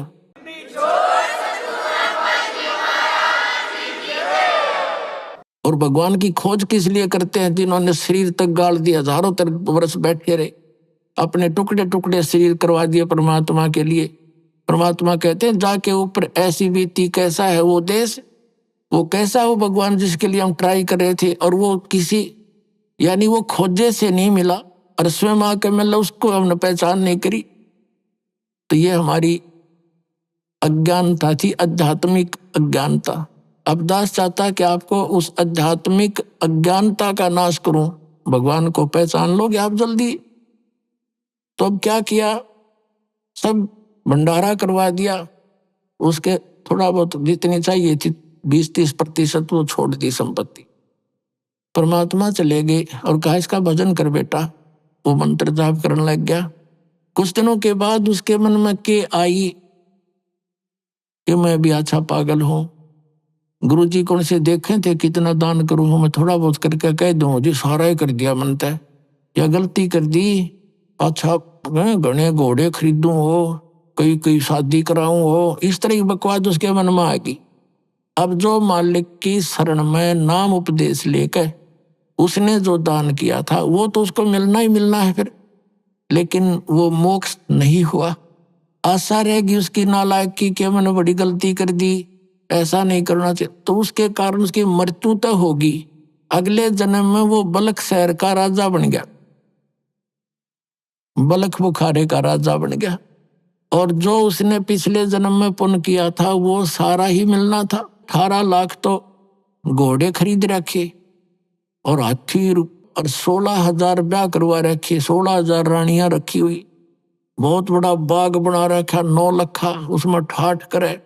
और भगवान की खोज किस लिए करते हैं? जिन्होंने शरीर तक गाल दिया, हजारों वर्ष बैठे रहे, अपने टुकड़े टुकड़े शरीर करवा दिए परमात्मा के लिए। परमात्मा कहते हैं, जाके ऊपर ऐसी बीती, कैसा है वो देश, वो कैसा हो भगवान जिसके लिए हम ट्राई कर रहे थे, और वो किसी यानी वो खोजे से नहीं मिला और स्वयं आके मिला, उसको हमने पहचान नहीं करी। तो ये हमारी अज्ञानता थी, आध्यात्मिक अज्ञानता। अब दास चाहता है कि आपको उस आध्यात्मिक अज्ञानता का नाश करूं, भगवान को पहचान लोगे आप जल्दी। तो अब क्या किया, सब भंडारा करवा दिया, उसके थोड़ा बहुत जितनी चाहिए थी 20-30% वो छोड़ दी संपत्ति। परमात्मा चले गए और कहा, इसका भजन कर बेटा। वो मंत्र जाप करने लग गया। कुछ दिनों के बाद उसके मन में के आई कि मैं भी अच्छा पागल हूं, गुरुजी कौन से देखे थे कितना दान करूं, मैं थोड़ा बहुत करके कह दूं जी सारा ही कर दिया मन तय, या गलती कर दी, अच्छा घने घोड़े खरीदूं हो, कई शादी कराऊं हो, इस तरह की बकवास उसके मन में आएगी। अब जो मालिक की शरण में नाम उपदेश लेकर उसने जो दान किया था वो तो उसको मिलना ही मिलना है फिर, लेकिन वो मोक्ष नहीं हुआ। आशा रहेगी उसकी नालायकी के मैंने बड़ी गलती कर दी, ऐसा नहीं करना चाहिए, तो उसके कारण उसकी मृत्यु तो होगी। अगले जन्म में वो बलख शहर का राजा बन गया, बलख बुखारे का राजा बन गया। और जो उसने पिछले जन्म में पुण्य किया था वो सारा ही मिलना था। 18 लाख तो घोड़े खरीद रखे और हाथी और 16,000 ब्याह करवा रखे, 16,000 रानियां रखी हुई, बहुत बड़ा बाग बना रखा, 9 लखा उसमें ठाठ करे।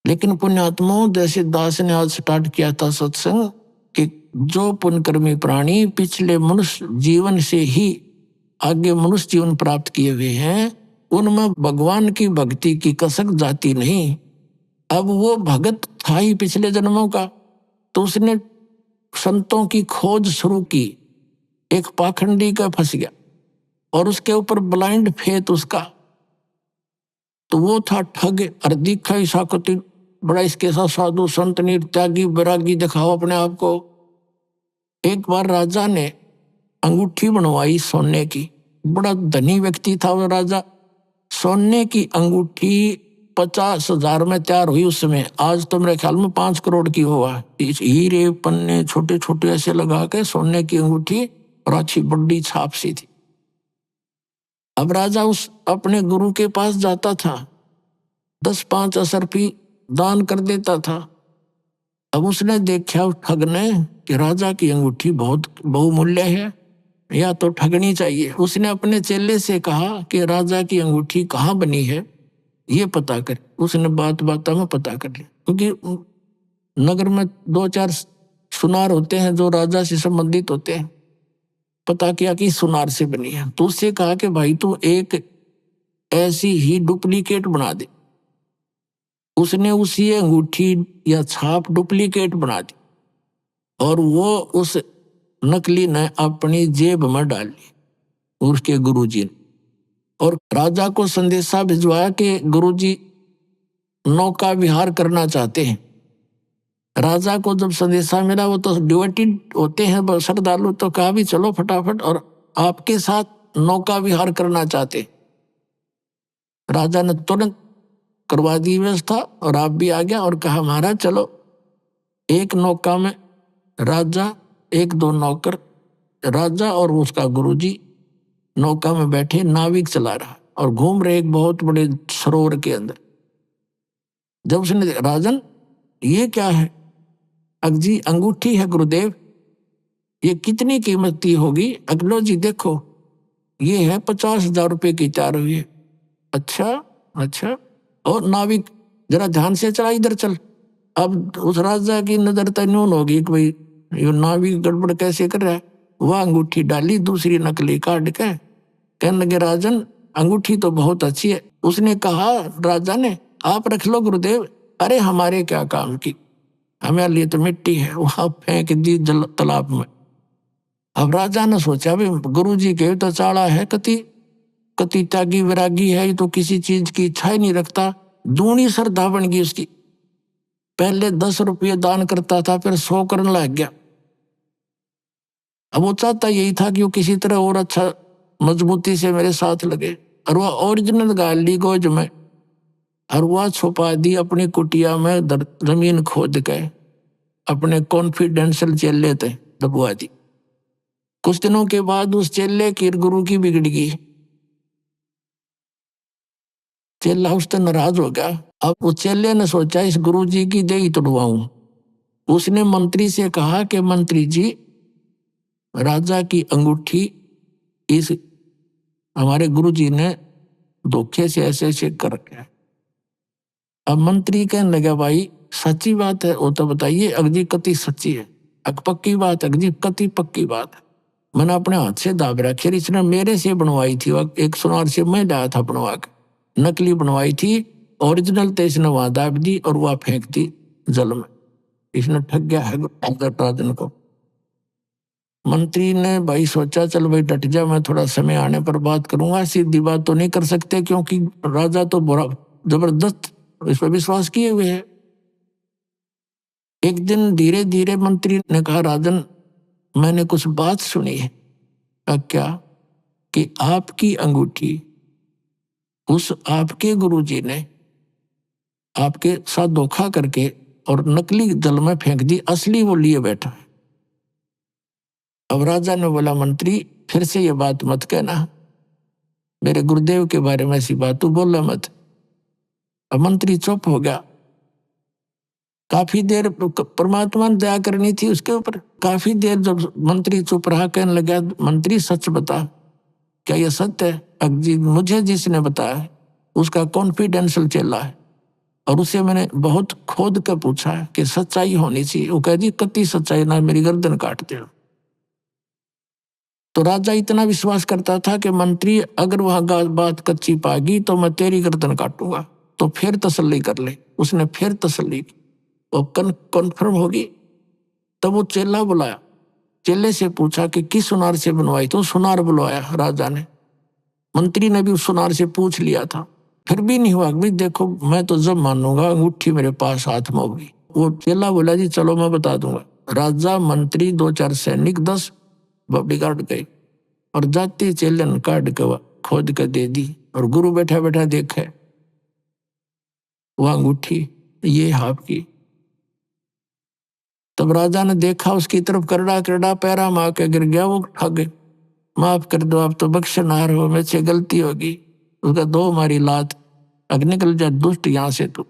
लेकिन पुण्यात्माओं, जैसे दास ने आज स्टार्ट किया था सत्संग, कि जो पुण्यकर्मी प्राणी पिछले मनुष्य जीवन से ही आगे मनुष्य जीवन प्राप्त किए हुए हैं, उनमें भगवान की भक्ति की कसक जाती नहीं। अब वो भगत था ही पिछले जन्मों का, तो उसने संतों की खोज शुरू की। एक पाखंडी का फंस गया और उसके ऊपर ब्लाइंड फेथ उसका, तो वो था ठग और दिखा ही साकती, बड़ा इसके साथ साधु संत त्यागी बैरागी दिखाओ अपने आप को। एक बार राजा ने अंगूठी बनवाई सोने की, बड़ा धनी व्यक्ति था वो राजा। सोने की अंगूठी 50,000 में तैयार हुई उस समय, आज तो मेरे ख्याल में 5 करोड़ की हुआ। हीरे पन्ने छोटे छोटे ऐसे लगा के सोने की अंगूठी और अच्छी बड़ी छाप सी थी। अब राजा उस अपने गुरु के पास जाता था, 10-5 असरफी दान कर देता था। अब उसने देखा उस ठग ने कि राजा की अंगूठी बहुत बहुमूल्य है, या तो ठगनी चाहिए। उसने अपने चेले से कहा कि राजा की अंगूठी कहाँ बनी है ये पता कर। उसने बात में पता कर लिया, क्योंकि नगर में 2-4 सुनार होते हैं जो राजा से संबंधित होते हैं। पता किया कि सुनार से बनी है, तो उससे कहा कि भाई तू एक ऐसी ही डुप्लीकेट बना दे। उसने उसी अंगूठी या छाप डुप्लीकेट बना दी और वो उस नकली ने अपनी जेब में डाल ली उसके गुरुजी ने, और राजा को संदेशा भिजवाया कि गुरुजी नौका विहार करना चाहते हैं। राजा को जब संदेशा मिला, वो तो डिवोटेड होते हैं श्रद्धालु, तो कहा भी चलो फटाफट, और आपके साथ नौका विहार करना चाहते। राजा ने तुरंत करवा दी व्यवस्था और आप भी आ गया और कहा महाराज चलो। एक नौका में राजा, 1-2 नौकर, राजा और उसका गुरुजी नौका में बैठे, नाविक चला रहा और घूम रहे एक बहुत बड़े सरोवर के अंदर। जब उसने, राजन ये क्या है? अगजी अंगूठी है गुरुदेव, ये कितनी कीमत की होगी? अगलो जी देखो, ये है 50,000 रुपए की 4 हुई है। अच्छा, और नाविक जरा ध्यान से चला, इधर चल। अब उस राजा की नजर तन्यून होगी कि भाई ये नाविक गड़बड़ कैसे कर रहा है। वह अंगूठी डाली दूसरी नकली काट के, कहने लगे राजन अंगूठी तो बहुत अच्छी है। उसने कहा, राजा ने, आप रख लो गुरुदेव। अरे हमारे क्या काम की, हमारे लिए तो मिट्टी है। वहां फेंक दी तालाब में। अब राजा ने सोचा भी गुरुजी के तो चाड़ा है, कति त्यागी विरागी है, ये तो किसी चीज की इच्छा ही नहीं रखता। दूनी श्रद्धा बन गई उसकी। पहले 10 रुपये दान करता था, फिर 100 करने लग गया। अब वो चाहता यही था कि वो किसी तरह और अच्छा मजबूती से मेरे साथ लगे, और वह ओरिजिनल गाल ली गोज में, और वह छुपा दी अपनी कुटिया में, जमीन खोद के अपने कॉन्फिडेंशियल चेले थे दबवा दी। कुछ दिनों के बाद उस चेले की गुरु की बिगड़ गई। चेला उससे नाराज हो गया। अब उस चेले ने सोचा इस गुरुजी की देही तोड़वाऊं। उसने मंत्री से कहा कि मंत्री जी, राजा की अंगूठी इस हमारे गुरुजी ने धोखे से ऐसे कर रखा है। अब मंत्री कहने लगा भाई सच्ची बात है वो तो बताइए। अगजी कति सच्ची है, पक्की बात, अगजी कति पक्की बात है। मैंने अपने हाथ से दाब रखी, इसने मेरे से बनवाई थी। एक सुनार से मैं लाया था बनवा के, नकली बनवाई थी। ओरिजिनल तो इसने वहां दाब दी और वह फेंक दी जल में। इसने ठग गया है राजन को। मंत्री ने भाई सोचा चल भाई डट जा, मैं थोड़ा समय आने पर बात करूंगा। सीधी बात तो नहीं कर सकते क्योंकि राजा तो बुरा जबरदस्त इस पर विश्वास किए हुए है। एक दिन धीरे धीरे मंत्री ने कहा, राजन मैंने कुछ बात सुनी है। क्या? कि आपकी अंगूठी उस आपके गुरुजी ने आपके साथ धोखा करके और नकली जल में फेंक दी, असली वो लिए बैठा है। अब राजा ने बोला, मंत्री फिर से ये बात मत कहना, मेरे गुरुदेव के बारे में ऐसी बात तू बोला मत। अब मंत्री चुप हो गया। काफी देर परमात्मा ने दया करनी थी उसके ऊपर। काफी देर जब मंत्री चुप रहा, कहने लगा, मंत्री सच बता, क्या यह सत्य है? अजी मुझे जिसने बताया है उसका कॉन्फिडेंशियल चेला है, और उसे मैंने बहुत खोद कर पूछा है कि सच्चाई होनी चाहिए। वो कह दी कति सच्चाई ना, मेरी गर्दन काट दे। तो राजा इतना विश्वास करता था कि मंत्री अगर वहां बात कच्ची पागी तो मैं तेरी गर्दन काटूंगा, तो फिर तसल्ली कर ले। उसने फिर तसल्ली की, वो कन्फर्म होगी। तब वो चेला बुलाया, चेले से पूछा कि किस सुनार से बनवाई? तो सुनार बुलवाया राजा ने। मंत्री ने भी उस सुनार से पूछ लिया था, फिर भी नहीं हुआ। भी देखो मैं तो जब मानूंगा अंगूठी मेरे पास हाथ में होगी। वो चेला बोला, जी चलो मैं बता दूंगा। राजा, मंत्री, 2-4 सैनिक, 10 बॉडीगार्ड गए और जाते चेले ने काट के खोद के दे दी। और गुरु बैठा बैठा देखे वो अंगूठी ये आपकी। तब राजा ने देखा उसकी तरफ, करड़ा करड़ा पैरा मार के गिर गया वो ठग। माफ कर दो, आप तो बख्शनार हो, मेरे से गलती होगी। उसका दो हमारी लात, अग निकल जा दुष्ट यहाँ से तू।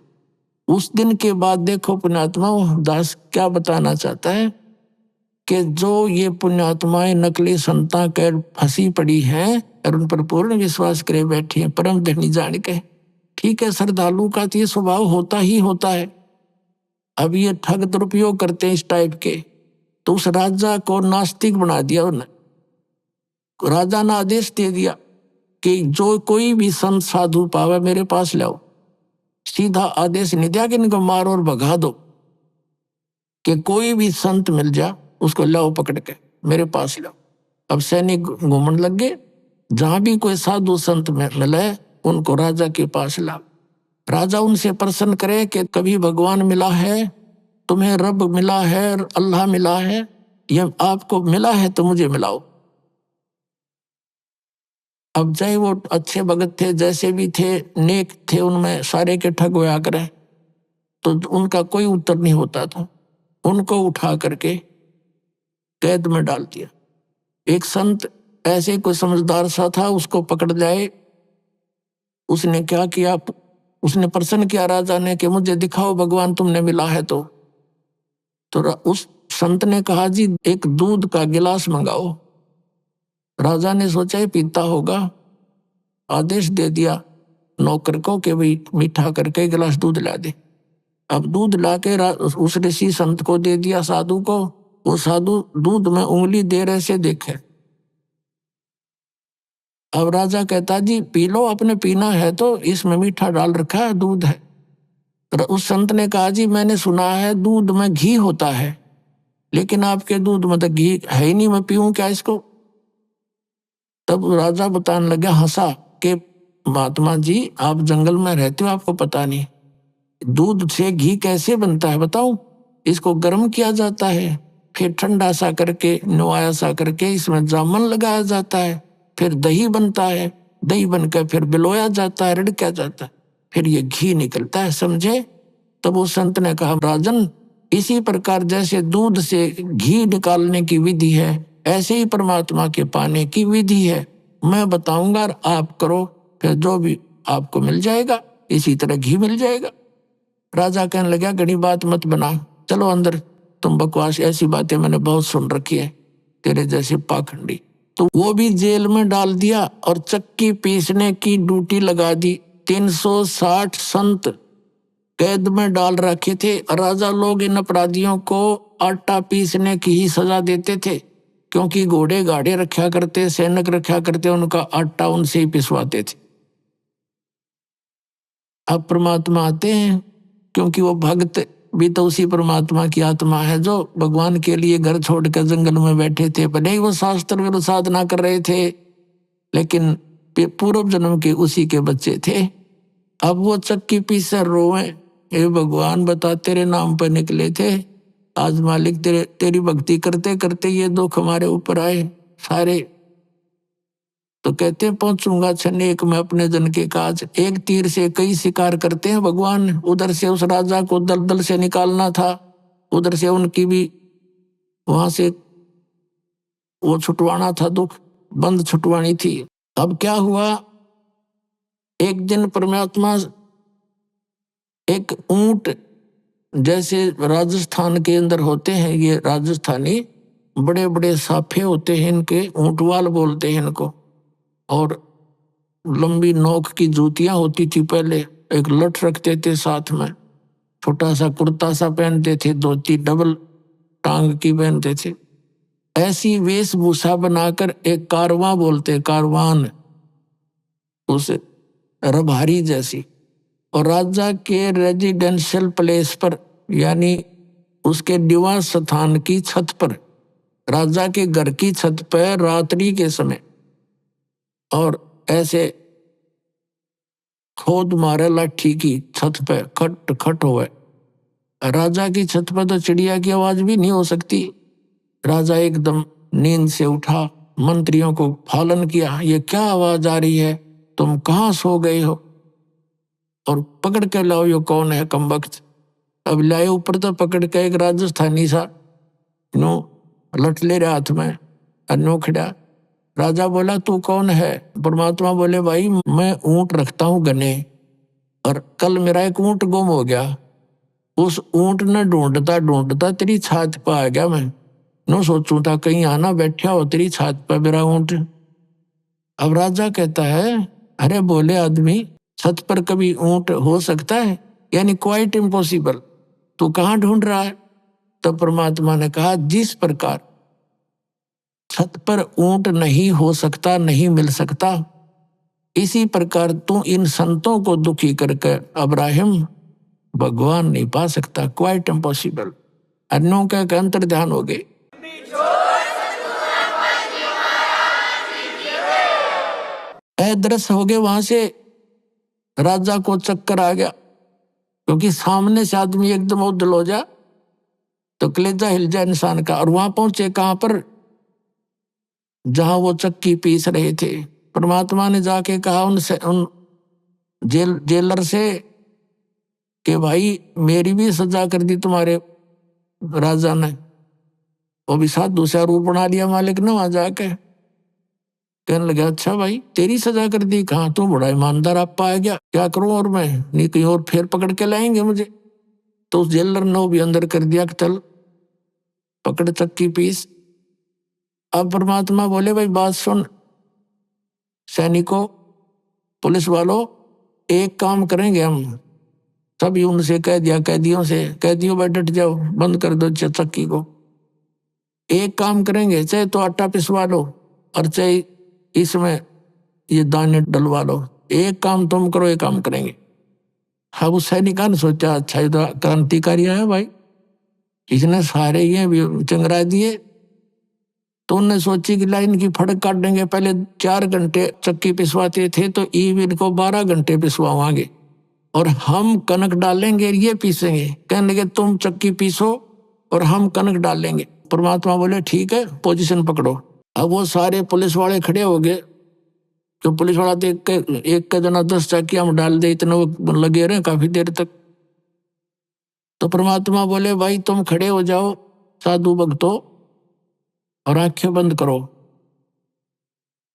उस दिन के बाद देखो पुण्यात्मा दास क्या बताना चाहता है कि जो ये पुण्यात्माएं नकली संता कर फंसी पड़ी हैं और उन पर पूर्ण विश्वास करे बैठी हैं परम धनी जान के। ठीक है, श्रद्धालु का तो ये स्वभाव होता ही होता है। अब ये ठग दुरुपयोग करते हैं इस टाइप के, तो उस राजा को नास्तिक बना दिया उन्होंने। राजा ने आदेश दे दिया कि जो कोई भी संत साधु पावे मेरे पास लाओ। सीधा आदेश नहीं दिया कि इनको मारो और भगा दो, कि कोई भी संत मिल जा उसको लाओ पकड़ के मेरे पास लाओ। अब सैनिक घूमने लग गए, जहां भी कोई साधु संत मिले उनको राजा के पास लाओ। राजा उनसे प्रश्न करे कि कभी भगवान मिला है, तुम्हें रब मिला है, अल्लाह मिला है, ये आपको मिला है तो मुझे मिलाओ। अब चाहे वो अच्छे भगत थे, जैसे भी थे, नेक थे, उनमें सारे के ठग होया करे, तो उनका कोई उत्तर नहीं होता था। उनको उठा करके कैद में डाल दिया। एक संत ऐसे कोई समझदार सा था, उसको पकड़ जाए। उसने क्या किया, उसने प्रश्न किया राजा ने कि मुझे दिखाओ भगवान तुमने मिला है तो उस संत ने कहा जी एक दूध का गिलास मंगाओ। राजा ने सोचा ही पीता होगा, आदेश दे दिया नौकर को कि भाई मीठा करके गिलास दूध ला दे। अब दूध लाके उस ऋषि संत को दे दिया, साधु को। वो साधु दूध में उंगली दे रहे से देखे। अब राजा कहता जी पी लो, अपने पीना है तो, इसमें मीठा डाल रखा है, दूध है। तो उस संत ने कहा जी मैंने सुना है दूध में घी होता है, लेकिन आपके दूध में तो घी है ही नहीं, मैं पीऊं क्या इसको। तब राजा बताने लगा, हंसा कि महात्मा जी आप जंगल में रहते हो, आपको पता नहीं दूध से घी कैसे बनता है बताओ। इसको गर्म किया जाता है, फिर ठंडा सा करके नुआया सा करके इसमें जामन लगाया जाता है, फिर दही बनता है, दही बनकर फिर बिलोया जाता है, रिड़का जाता है, फिर ये घी निकलता है, समझे। तब उस संत ने कहा राजन इसी प्रकार जैसे दूध से घी निकालने की विधि है, ऐसे ही परमात्मा के पाने की विधि है। मैं बताऊंगा और आप करो, फिर जो भी आपको मिल जाएगा इसी तरह घी मिल जाएगा। राजा कहने लगा घड़ी बात मत बना, चलो अंदर, तुम बकवास, ऐसी बातें मैंने बहुत सुन रखी है तेरे जैसे पाखंडी। तो वो भी जेल में डाल दिया और चक्की पीसने की ड्यूटी लगा दी। 360 संत कैद में डाल रखे थे। राजा लोग इन अपराधियों को आटा पीसने की ही सजा देते थे, क्योंकि घोड़े गाड़े रखा करते, सैनिक रखा करते, उनका आटा उनसे ही पिसवाते थे। अब परमात्मा आते हैं, क्योंकि वो भक्त भी तो उसी परमात्मा की आत्मा है जो भगवान के लिए घर छोड़कर जंगल में बैठे थे। भले ही वो शास्त्र विरुद्ध साधना कर रहे थे, लेकिन पूर्व जन्म के उसी के बच्चे थे। अब वो चक्की पीसर रोए, हे भगवान बता तेरे नाम पर निकले थे, आज मालिक तेरी भक्ति करते करते ये दुख हमारे ऊपर आए सारे। तो कहते हैं पहुंचूंगा क्षण एक में अपने जन के काज। एक तीर से कई शिकार करते हैं भगवान। उधर से उस राजा को दलदल से निकालना था, उधर से उनकी भी वहां से वो छुटवाना था, दुख बंद छुटवानी थी। अब क्या हुआ, एक दिन परमात्मा एक ऊंट, जैसे राजस्थान के अंदर होते हैं ये राजस्थानी, बड़े बड़े साफे होते हैं इनके, ऊंटवाल बोलते हैं इनको, और लंबी नोक की जूतियां होती थी पहले, एक लठ रखते थे साथ में, छोटा सा कुर्ता सा पहनते थे, धोती डबल टांग की पहनते थे। ऐसी वेशभूषा बनाकर एक कारवां बोलते, कारवान, उस रभारी जैसी, और राजा के रेजिडेंशियल प्लेस पर यानी उसके निवास स्थान की छत पर, राजा के घर की छत पर रात्रि के समय, और ऐसे खोद मारे लाठी की छत पे, खट खट होए। राजा की छत पर तो चिड़िया की आवाज भी नहीं हो सकती। राजा एकदम नींद से उठा, मंत्रियों को फालन किया, ये क्या आवाज आ रही है, तुम कहाँ सो गए हो, और पकड़ के लाओ ये कौन है कमबख्त। अब लाए ऊपर तो पकड़ के एक राजस्थानी सा नो लठ ले रहा हाथ में, नो खड़ा, राजा बोला तू कौन है? परमात्मा बोले भाई मैं ऊंट रखता हूं गने, और कल मेरा एक ऊंट गुम हो गया, उस ऊंट ने ढूंढता ढूंढता तेरी छात पर आ गया, मैं नो सोचूं था कहीं आना बैठा हो तेरी छात पर मेरा ऊंट। अब राजा कहता है अरे बोले आदमी, छत पर कभी ऊंट हो सकता है? यानी क्वाइट इम्पॉसिबल, तू कहाँ ढूंढ रहा है? तब परमात्मा ने कहा जिस प्रकार छत पर ऊंट नहीं हो सकता, नहीं मिल सकता, इसी प्रकार तू इन संतों को दुखी करके अब्राहिम भगवान नहीं पा सकता, क्वाइट इम्पॉसिबल। अन्यों का अंतर ध्यान हो गए। अदृश्य हो गए। वहां से राजा को चक्कर आ गया, क्योंकि सामने से आदमी एकदम उदल हो जा तो कलेजा हिल जाए इंसान का। और वहां पहुंचे कहां पर? जहां वो चक्की पीस रहे थे। परमात्मा ने जाके कहा उनसे, उन जेलर से कि भाई मेरी भी सजा कर दी तुम्हारे राजा ने। वो भी साथ दूसरा रूप बना लिया मालिक ने वहां जाके। कहने लगा अच्छा भाई तेरी सजा कर दी? कहाँ, तू बड़ा ईमानदार आप पाया गया, क्या करूं और मैं, नहीं कहीं और फिर पकड़ के लाएंगे मुझे। तो उस जेलर ने भी अंदर कर दिया कि चल पकड़ चक्की पीस। अब परमात्मा बोले भाई बात सुन, सैनिकों पुलिस वालों, एक काम करेंगे हम सभी, उनसे कह दिया, कैदियों से, कैदियों भाई डट जाओ, बंद कर दो चक्की को। एक काम करेंगे, चाहे तो आटा पिसवा लो और चाहे इसमें ये दाने डलवा लो, एक काम तुम करो, एक काम करेंगे। हाँ उस सैनिका ने सोचा अच्छा ये तो क्रांतिकारी है भाई, इसने सारे ये चंगरा दिए। तो उन्होंने सोची कि लाइन की फड़क काट देंगे। पहले 4 घंटे चक्की पिसवाते थे, तो ईव इनको 12 घंटे पिसवाएंगे और हम कनक डालेंगे, ये पीसेंगे। कहने लगे तुम चक्की पीसो और हम कनक डालेंगे। परमात्मा बोले ठीक है, पोजीशन पकड़ो। अब वो सारे पुलिस वाले खड़े हो गए, तो पुलिस वाला देख के एक का जना 10 चक्की हम डाल दे, इतने वो लगे रहे काफी देर तक। तो परमात्मा बोले भाई तुम खड़े हो जाओ साधु भक्तों और आंखें बंद करो।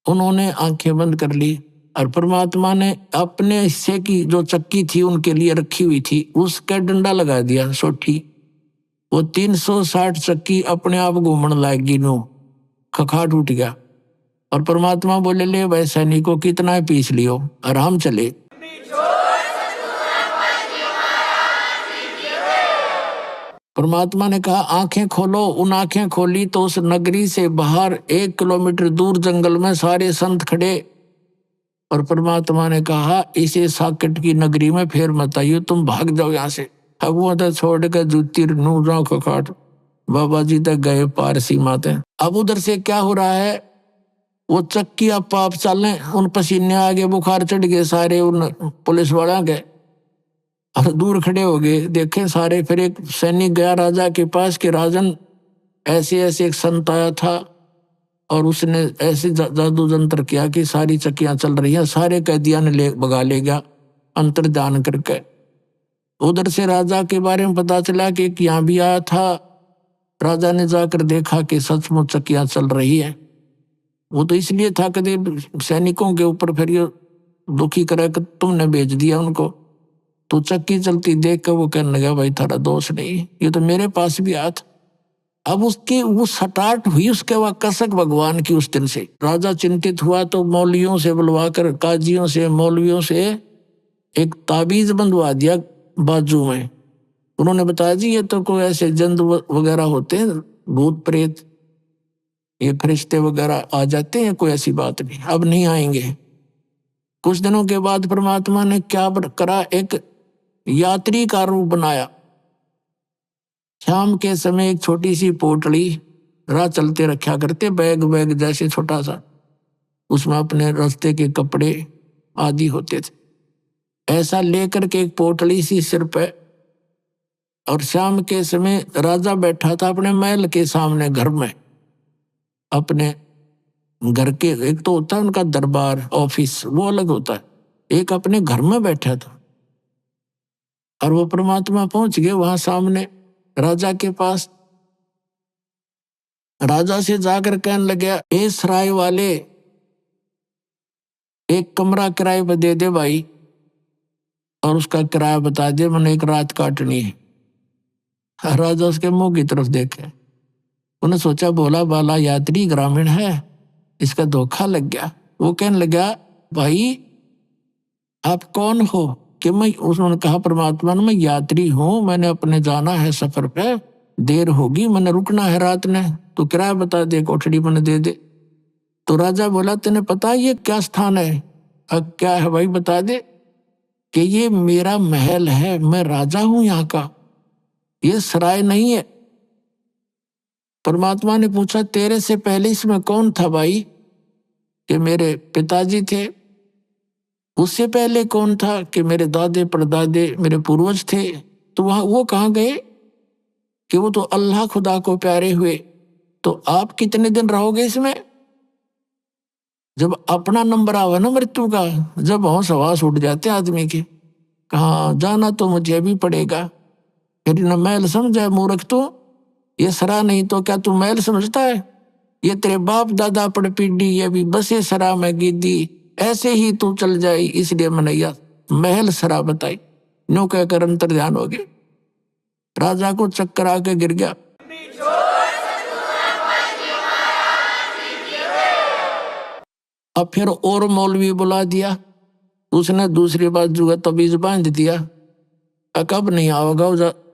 उन्होंने आंखें बंद कर ली और परमात्मा ने अपने हिस्से की जो चक्की थी उनके लिए रखी हुई थी, उसका डंडा लगा दिया सोठी। वो 360 चक्की अपने आप घूमने लगी, नो खखाट उठ गया। और परमात्मा बोले ले भाई सैनिकों कितना पीस लियो और हम चले। परमात्मा ने कहा आंखें खोलो। उन आंखें खोली तो उस नगरी से बाहर 1 किलोमीटर दूर जंगल में सारे संत खड़े। और परमात्मा ने कहा इसे साकेट की नगरी में फिर मत आइयो, तुम भाग जाओ यहाँ से। अब वो तो छोड़ कर जूती नू जाओ खखाट, बाबा जी तक गए पार सीमा तक। अब उधर से क्या हो रहा है, वो चक्की आप पाप चले, उन पसीने आ गए, बुखार चढ़ गए सारे उन पुलिस वाला के, और दूर खड़े हो गए देखे सारे। फिर एक सैनिक गया राजा के पास कि राजन ऐसे ऐसे एक संत आया था और उसने ऐसे जादू जंत्र किया कि सारी चक्कियां चल रही हैं, सारे कैदियां ने ले भगा ले गया अंतर्ध्यान करके। उधर से राजा के बारे में पता चला कि यहाँ भी आया था। राजा ने जाकर देखा कि सचमुच चक्कियां चल रही है। वो तो इसलिए था कि सैनिकों के ऊपर फिर ये दुखी करे कि तुमने भेज दिया उनको। तो चक्की चलती देख कर वो कहने लगा भाई थारा दोष नहीं, ये तो मेरे पास भी आया था। अब उसकी वो सटाट हुई उसके बाद कसक भगवान की। उस दिन से राजा चिंतित हुआ तो मौलवियों से बुलवाकर, काजियों से, मौलवियों से एक ताबीज बंधवा दिया बाजू में। उन्होंने बताया जी ये तो कोई ऐसे जंतु वगैरह होते हैं, भूत प्रेत, ये फरिश्ते वगैरह आ जाते हैं, कोई ऐसी बात नहीं, अब नहीं आएंगे। कुछ दिनों के बाद परमात्मा ने क्या करा, एक यात्री का रूप बनाया। शाम के समय एक छोटी सी पोटली राह चलते रखा करते, बैग बैग जैसे छोटा सा, उसमें अपने रास्ते के कपड़े आदि होते थे। ऐसा लेकर के एक पोटली सी सिर पे, और शाम के समय राजा बैठा था अपने महल के सामने घर में। अपने घर के, एक तो होता है उनका दरबार ऑफिस, वो अलग होता है, एक अपने घर में बैठा था। और वो परमात्मा पहुंच गए वहां सामने राजा के पास। राजा से जाकर कहने लगे ए सराय वाले, एक कमरा किराए पर दे दे भाई, और उसका किराया बता दे, मैंने एक रात काटनी है। राजा उसके मुंह की तरफ देखे, उन्हें सोचा भोला भाला यात्री ग्रामीण है, इसका धोखा लग गया। वो कहने लगा, भाई आप कौन हो? कि मैं, उसने कहा परमात्मा ने, मैं यात्री हूं, मैंने अपने जाना है सफर पे, देर होगी, मैंने रुकना है रात ने, तो किराया बता दे, कोठड़ी मैंने दे दे। तो राजा बोला, तेने पता ये क्या स्थान है? क्या है भाई बता दे। कि ये मेरा महल है, मैं राजा हूं यहाँ का, ये सराय नहीं है। परमात्मा ने पूछा, तेरे से पहले इसमें कौन था भाई? कि मेरे पिताजी थे। उससे पहले कौन था? कि मेरे दादे परदादे मेरे पूर्वज थे। तो वहां वो कहाँ गए? कि वो तो अल्लाह खुदा को प्यारे हुए। तो आप कितने दिन रहोगे इसमें? जब अपना नंबर आवे ना मृत्यु का, जब होश हवास उठ जाते आदमी के, कहाँ जाना तो मुझे भी पड़ेगा। फिर न महल समझा मूर्ख तू, ये सरा नहीं तो क्या तू महल समझता है? ये तेरे बाप दादा पड़ पीढ़ी, ये भी बस ये सरा में गिद्दी, ऐसे ही तू चल जाए, इसलिए मैंने यह महल सरा बताई। नो कहकर अंतर ध्यान हो गए, राजा को चक्कर आके गिर गया। अब फिर और मौलवी बुला दिया, उसने दूसरी बात जो है तबीज बांध दिया। कब नहीं आओगा,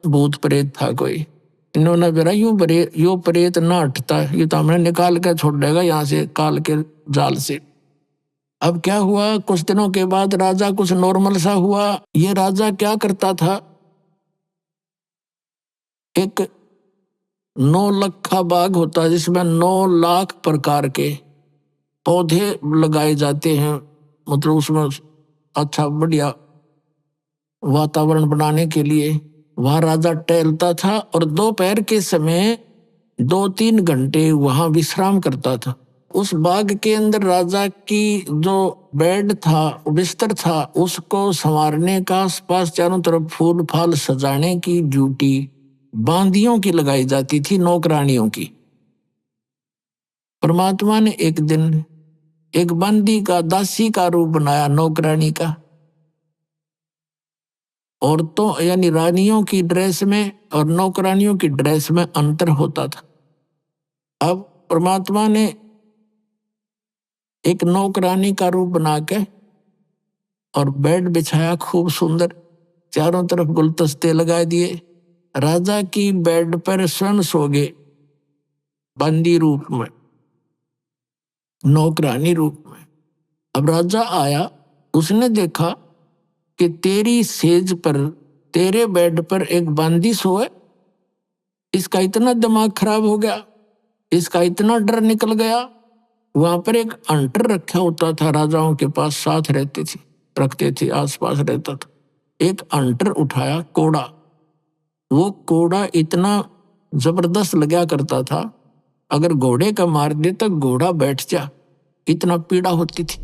भूत प्रेत था कोई। इन्होंने बेरा यूं प्रेत ना हटता, ये तो हमने निकाल के छोड़ देगा यहाँ से, काल के जाल से। अब क्या हुआ, कुछ दिनों के बाद राजा कुछ नॉर्मल सा हुआ। ये राजा क्या करता था, एक 9 लखा बाग होता है जिसमें 9 लाख प्रकार के पौधे लगाए जाते हैं, मतलब उसमें अच्छा बढ़िया वातावरण बनाने के लिए। वहां राजा टहलता था और दोपहर के समय 2-3 घंटे वहां विश्राम करता था। उस बाग के अंदर राजा की जो बेड था, बिस्तर था, उसको संवारने का, आसपास चारों तरफ फूल फाल सजाने की ड्यूटी बांदियों की लगाई जाती थी, नौकरानियों की। परमात्मा ने एक दिन एक बंदी का, दासी का रूप बनाया, नौकरानी का। औरतों यानी रानियों की ड्रेस में और नौकरानियों की ड्रेस में अंतर होता था। अब परमात्मा ने एक नौकरानी का रूप बना के और बेड बिछाया खूब सुंदर, चारों तरफ गुलदस्ते लगा दिए। राजा की बेड पर स्वयं सो गए, बंदी रूप में, नौकरानी रूप में। अब राजा आया, उसने देखा कि तेरी सेज पर, तेरे बेड पर एक बंदी सोए। इसका इतना दिमाग खराब हो गया, इसका इतना डर निकल गया। वहां पर एक अंटर रखा होता था, राजाओं के पास साथ रहते थे, रखते थे, आसपास रहता था। एक अंटर उठाया, कोड़ा। वो कोड़ा इतना जबरदस्त लगा करता था, अगर घोड़े का मार दे तो घोड़ा बैठ जा, इतना पीड़ा होती थी।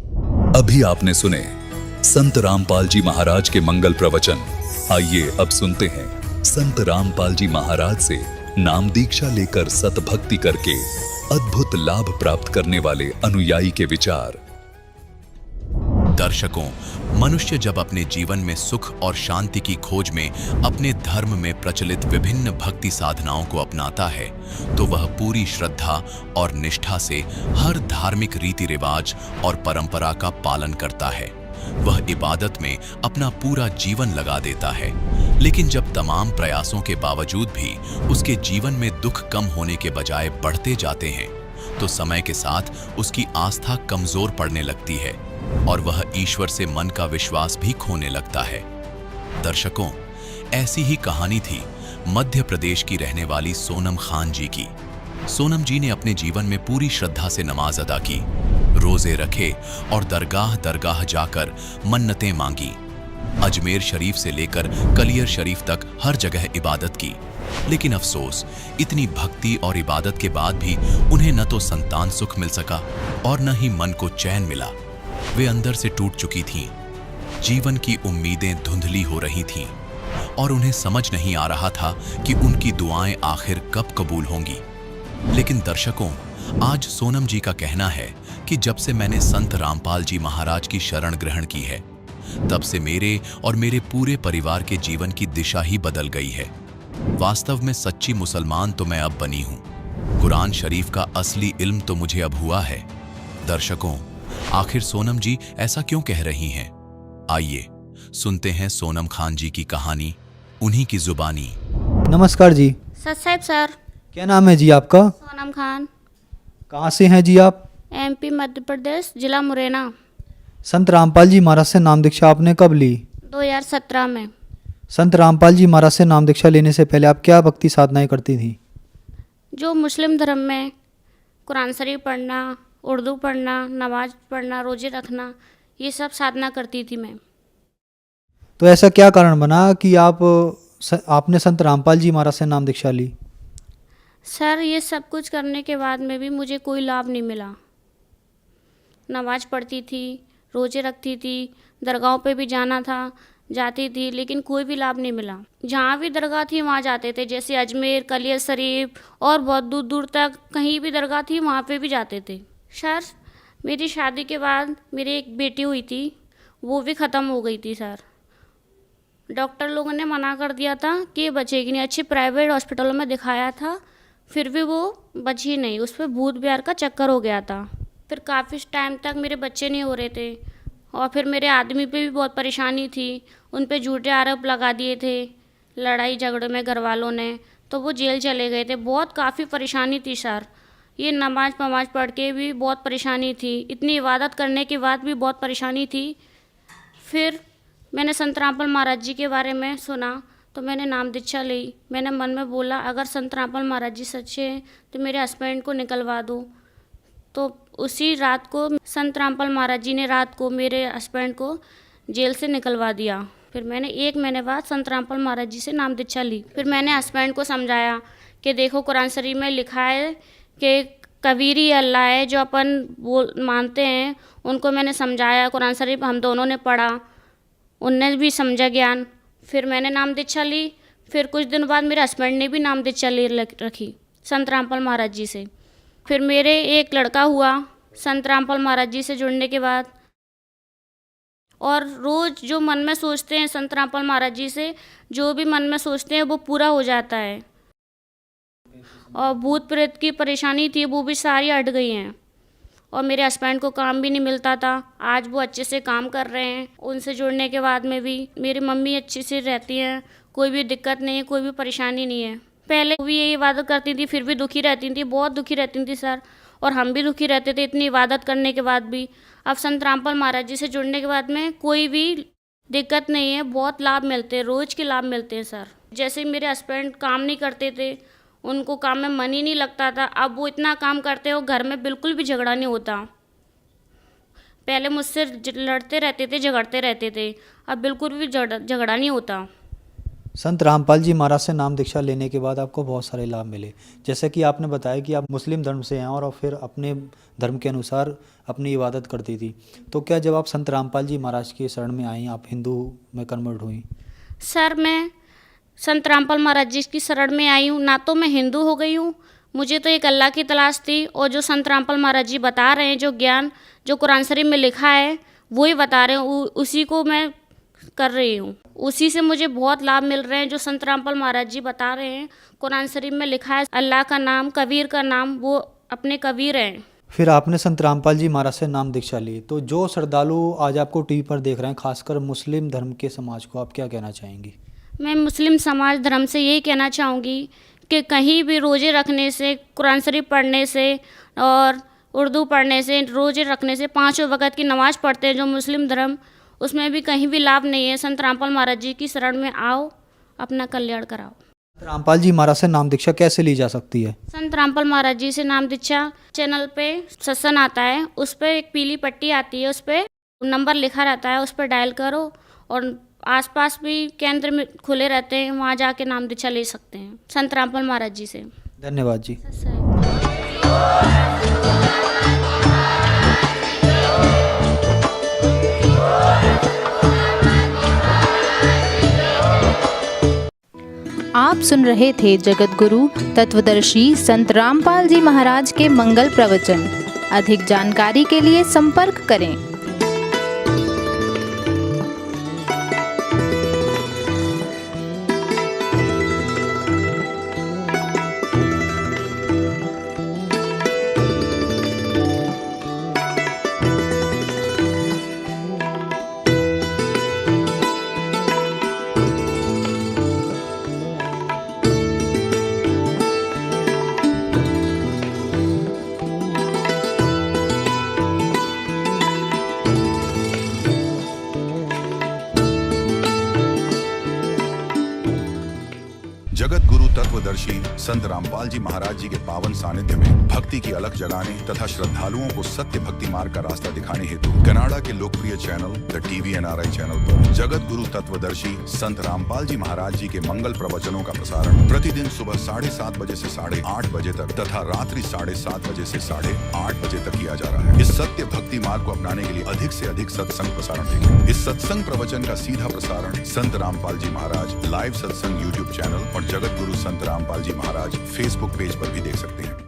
अभी आपने सुने संत रामपाल जी महाराज के मंगल प्रवचन। आइए अब सुनते हैं संत रामपाल जी महाराज से नाम दीक्षा लेकर सतभक्ति करके अद्भुत लाभ प्राप्त करने वाले अनुयायी के विचार। दर्शकों, मनुष्य जब अपने जीवन में सुख और शांति की खोज में अपने धर्म में प्रचलित विभिन्न भक्ति साधनाओं को अपनाता है, तो वह पूरी श्रद्धा और निष्ठा से हर धार्मिक रीति रिवाज और परंपरा का पालन करता है। वह इबादत में अपना पूरा जीवन लगा देता है। लेकिन जब तमाम प्रयासों के बावजूद भी उसके जीवन में दुख कम होने के बजाय बढ़ते जाते हैं, तो समय के साथ उसकी आस्था कमजोर पड़ने लगती है और वह ईश्वर से मन का विश्वास भी खोने लगता है। दर्शकों, ऐसी ही कहानी थी मध्य प्रदेश की रहने वाली सोनम खान जी की। सोनम जी ने अपने जीवन में पूरी श्रद्धा से नमाज अदा की, रोजे रखे और दरगाह दरगाह जाकर मन्नतें मांगी। अजमेर शरीफ से लेकर कलियर शरीफ तक हर जगह इबादत की। लेकिन अफसोस, इतनी भक्ति और इबादत के बाद भी उन्हें न तो संतान सुख मिल सका और न ही मन को चैन मिला। वे अंदर से टूट चुकी थीं। जीवन की उम्मीदें धुंधली हो रही थीं और उन्हें समझ नहीं आ रहा था कि उनकी दुआएं आखिर कब कबूल होंगी। लेकिन दर्शकों, आज सोनम जी का कहना है कि जब से मैंने संत रामपाल जी महाराज की शरण ग्रहण की है, तब से मेरे और मेरे पूरे परिवार के जीवन की दिशा ही बदल गई है। वास्तव में सच्ची मुसलमान तो मैं अब बनी हूं। कुरान शरीफ का असली इल्म तो मुझे अब हुआ है। दर्शकों, आखिर सोनम जी ऐसा क्यों कह रही हैं? आइए सुनते हैं सोनम खान जी की कहानी, उन्हीं की जुबानी। नमस्कार जी। सत साहिब सर। क्या नाम है जी आपका? सोनम खान। कहाँ से हैं जी आप? एमपी मध्य प्रदेश, जिला मुरैना। संत रामपाल जी महाराज से नाम दीक्षा आपने कब ली? 2017 में। संत रामपाल जी महाराज से नाम दीक्षा लेने से पहले आप क्या भक्ति साधनाएं करती थी? जो मुस्लिम धर्म में कुरान शरीफ पढ़ना, उर्दू पढ़ना, नमाज पढ़ना, रोजे रखना, ये सब साधना करती थी मैं। तो ऐसा क्या कारण बना कि आपने संत रामपाल जी महाराज से नाम दीक्षा ली? सर, ये सब कुछ करने के बाद में भी मुझे कोई लाभ नहीं मिला। नमाज पढ़ती थी, रोजे रखती थी, दरगाहों पे भी जाना था, जाती थी, लेकिन कोई भी लाभ नहीं मिला। जहाँ भी दरगाह थी वहाँ जाते थे, जैसे अजमेर, कलियर शरीफ और बहुत दूर दूर तक कहीं भी दरगाह थी वहाँ पे भी जाते थे। सर, मेरी शादी के बाद मेरी एक बेटी हुई थी, वो भी ख़त्म हो गई थी सर। डॉक्टर लोगों ने मना कर दिया था कि ये बचेगी नहीं। अच्छी प्राइवेट हॉस्पिटलों में दिखाया था, फिर भी वो बची नहीं। उस पर भूत बिहार का चक्कर हो गया था। फिर काफ़ी टाइम तक मेरे बच्चे नहीं हो रहे थे, और फिर मेरे आदमी पे भी बहुत परेशानी थी। उन पे झूठे आरोप लगा दिए थे लड़ाई झगड़े में घर वालों ने, तो वो जेल चले गए थे। बहुत काफ़ी परेशानी थी सर। ये नमाज पमाज पढ़ के भी बहुत परेशानी थी, इतनी इबादत करने के बाद भी बहुत परेशानी थी। फिर मैंने संत रामपाल महाराज जी के बारे में सुना तो मैंने नाम दीक्षा ली। मैंने मन में बोला, अगर संत रामपाल महाराज जी सच्चे हैं तो मेरे हस्बैंड को निकलवा दो। तो उसी रात को संत रामपाल महाराज जी ने रात को मेरे हस्बैंड को जेल से निकलवा दिया। फिर मैंने 1 महीने बाद संत रामपाल महाराज जी से नाम दीक्षा ली। फिर मैंने हस्बैंड को समझाया कि देखो, कुरान शरीफ में लिखा है कि कबीर ही अल्लाह है, जो अपन वो मानते हैं। उनको मैंने समझाया, कुरान शरीफ हम दोनों ने पढ़ा, उनने भी समझा ज्ञान। फिर मैंने नाम दीक्षा ली। फिर कुछ दिन बाद मेरे हस्बैंड ने भी नाम दीक्षा ले रखी संत रामपाल महाराज जी से। फिर मेरे एक लड़का हुआ संत रामपाल महाराज जी से जुड़ने के बाद। और रोज़ जो मन में सोचते हैं संत रामपाल महाराज जी से, जो भी मन में सोचते हैं वो पूरा हो जाता है। और भूत प्रेत की परेशानी थी वो भी सारी हट गई हैं। और मेरे हस्बैंड को काम भी नहीं मिलता था, आज वो अच्छे से काम कर रहे हैं। उनसे जुड़ने के बाद में भी मेरी मम्मी अच्छी से रहती हैं, कोई भी दिक्कत नहीं है, कोई भी परेशानी नहीं है। पहले भी यही इबादत करती थी, फिर भी दुखी रहती थी, बहुत दुखी रहती थी सर। और हम भी दुखी रहते थे इतनी इबादत करने के बाद भी। अब संत रामपाल महाराज जी से जुड़ने के बाद में कोई भी दिक्कत नहीं है, बहुत लाभ मिलते हैं, रोज़ के लाभ मिलते हैं सर। जैसे मेरे हस्बैंड काम नहीं करते थे, उनको काम में मन ही नहीं लगता था, अब वो इतना काम करते हो, घर में बिल्कुल भी झगड़ा नहीं होता। पहले मुझसे लड़ते रहते थे, झगड़ते रहते थे, अब बिल्कुल भी झगड़ा नहीं होता। संत रामपाल जी महाराज से नाम दीक्षा लेने के बाद आपको बहुत सारे लाभ मिले, जैसे कि आपने बताया कि आप मुस्लिम धर्म से हैं और फिर अपने धर्म के अनुसार अपनी इबादत करती थी। तो क्या जब आप संत रामपाल जी महाराज की शरण में आई, आप हिंदू में कन्वर्ट हुई? सर, मैं संत रामपाल महाराज जी की शरण में आई हूँ, ना तो मैं हिंदू हो गई हूँ। मुझे तो एक अल्लाह की तलाश थी, और जो संत रामपाल महाराज जी बता रहे हैं, जो ज्ञान जो कुरान शरीफ में लिखा है वही बता रहे हैं, उसी को मैं कर रही हूँ। उसी से मुझे बहुत लाभ मिल रहे हैं। जो संत रामपाल महाराज जी बता रहे हैं, कुरान शरीफ में लिखा है अल्लाह का नाम, कबीर का नाम, वो अपने कबीर हैं। फिर आपने संत रामपाल जी महाराज से नाम दीक्षा ली, तो जो श्रद्धालु आज आपको टीवी पर देख रहे हैं, खासकर मुस्लिम धर्म के समाज को, आप क्या कहना चाहेंगी? मैं मुस्लिम समाज धर्म से यही कहना चाहूँगी कि कहीं भी रोज़े रखने से, कुरान शरीफ पढ़ने से और उर्दू पढ़ने से, रोज़े रखने से, 5 वक्त की नमाज़ पढ़ते हैं जो मुस्लिम धर्म, उसमें भी कहीं भी लाभ नहीं है। संत रामपाल महाराज जी की शरण में आओ, अपना कल्याण कराओ। संत रामपाल जी महाराज से नाम दीक्षा कैसे ली जा सकती है? संत रामपाल महाराज जी से नाम दीक्षा चैनल पे सत्संग आता है, उस पर एक पीली पट्टी आती है, उस पर नंबर लिखा रहता है, उस पर डायल करो। और आसपास भी केंद्र में खुले रहते हैं, वहाँ जाके नाम दीक्षा ले सकते हैं संत रामपाल महाराज जी से। धन्यवाद जी। आप सुन रहे थे जगत गुरु तत्वदर्शी संत रामपाल जी महाराज के मंगल प्रवचन। अधिक जानकारी के लिए संपर्क करें। जगत गुरु तत्वदर्शी संत रामपाल जी महाराज जी के पावन सानिध्य में भक्ति की अलख जगाने तथा श्रद्धालुओं को सत्य भक्ति मार्ग का रास्ता दिखाने हेतु कनाडा के लोकप्रिय channel the TV NRI channel पर जगत गुरु तत्वदर्शी संत रामपाल जी महाराज जी के मंगल प्रवचनों का प्रसारण प्रतिदिन सुबह 7:30 बजे से 8:30 बजे तक तथा रात्रि 7:30 बजे से 8:30 बजे तक किया जा रहा है। इस सत्य भक्ति मार्ग को अपनाने के लिए अधिक से अधिक सत्संग प्रसारण देखें। इस सत्संग प्रवचन का सीधा प्रसारण संत रामपाल जी महाराज लाइव सत्संग YouTube चैनल और जगत गुरु संत रामपाल जी महाराज फेसबुक पेज पर भी देख सकते हैं।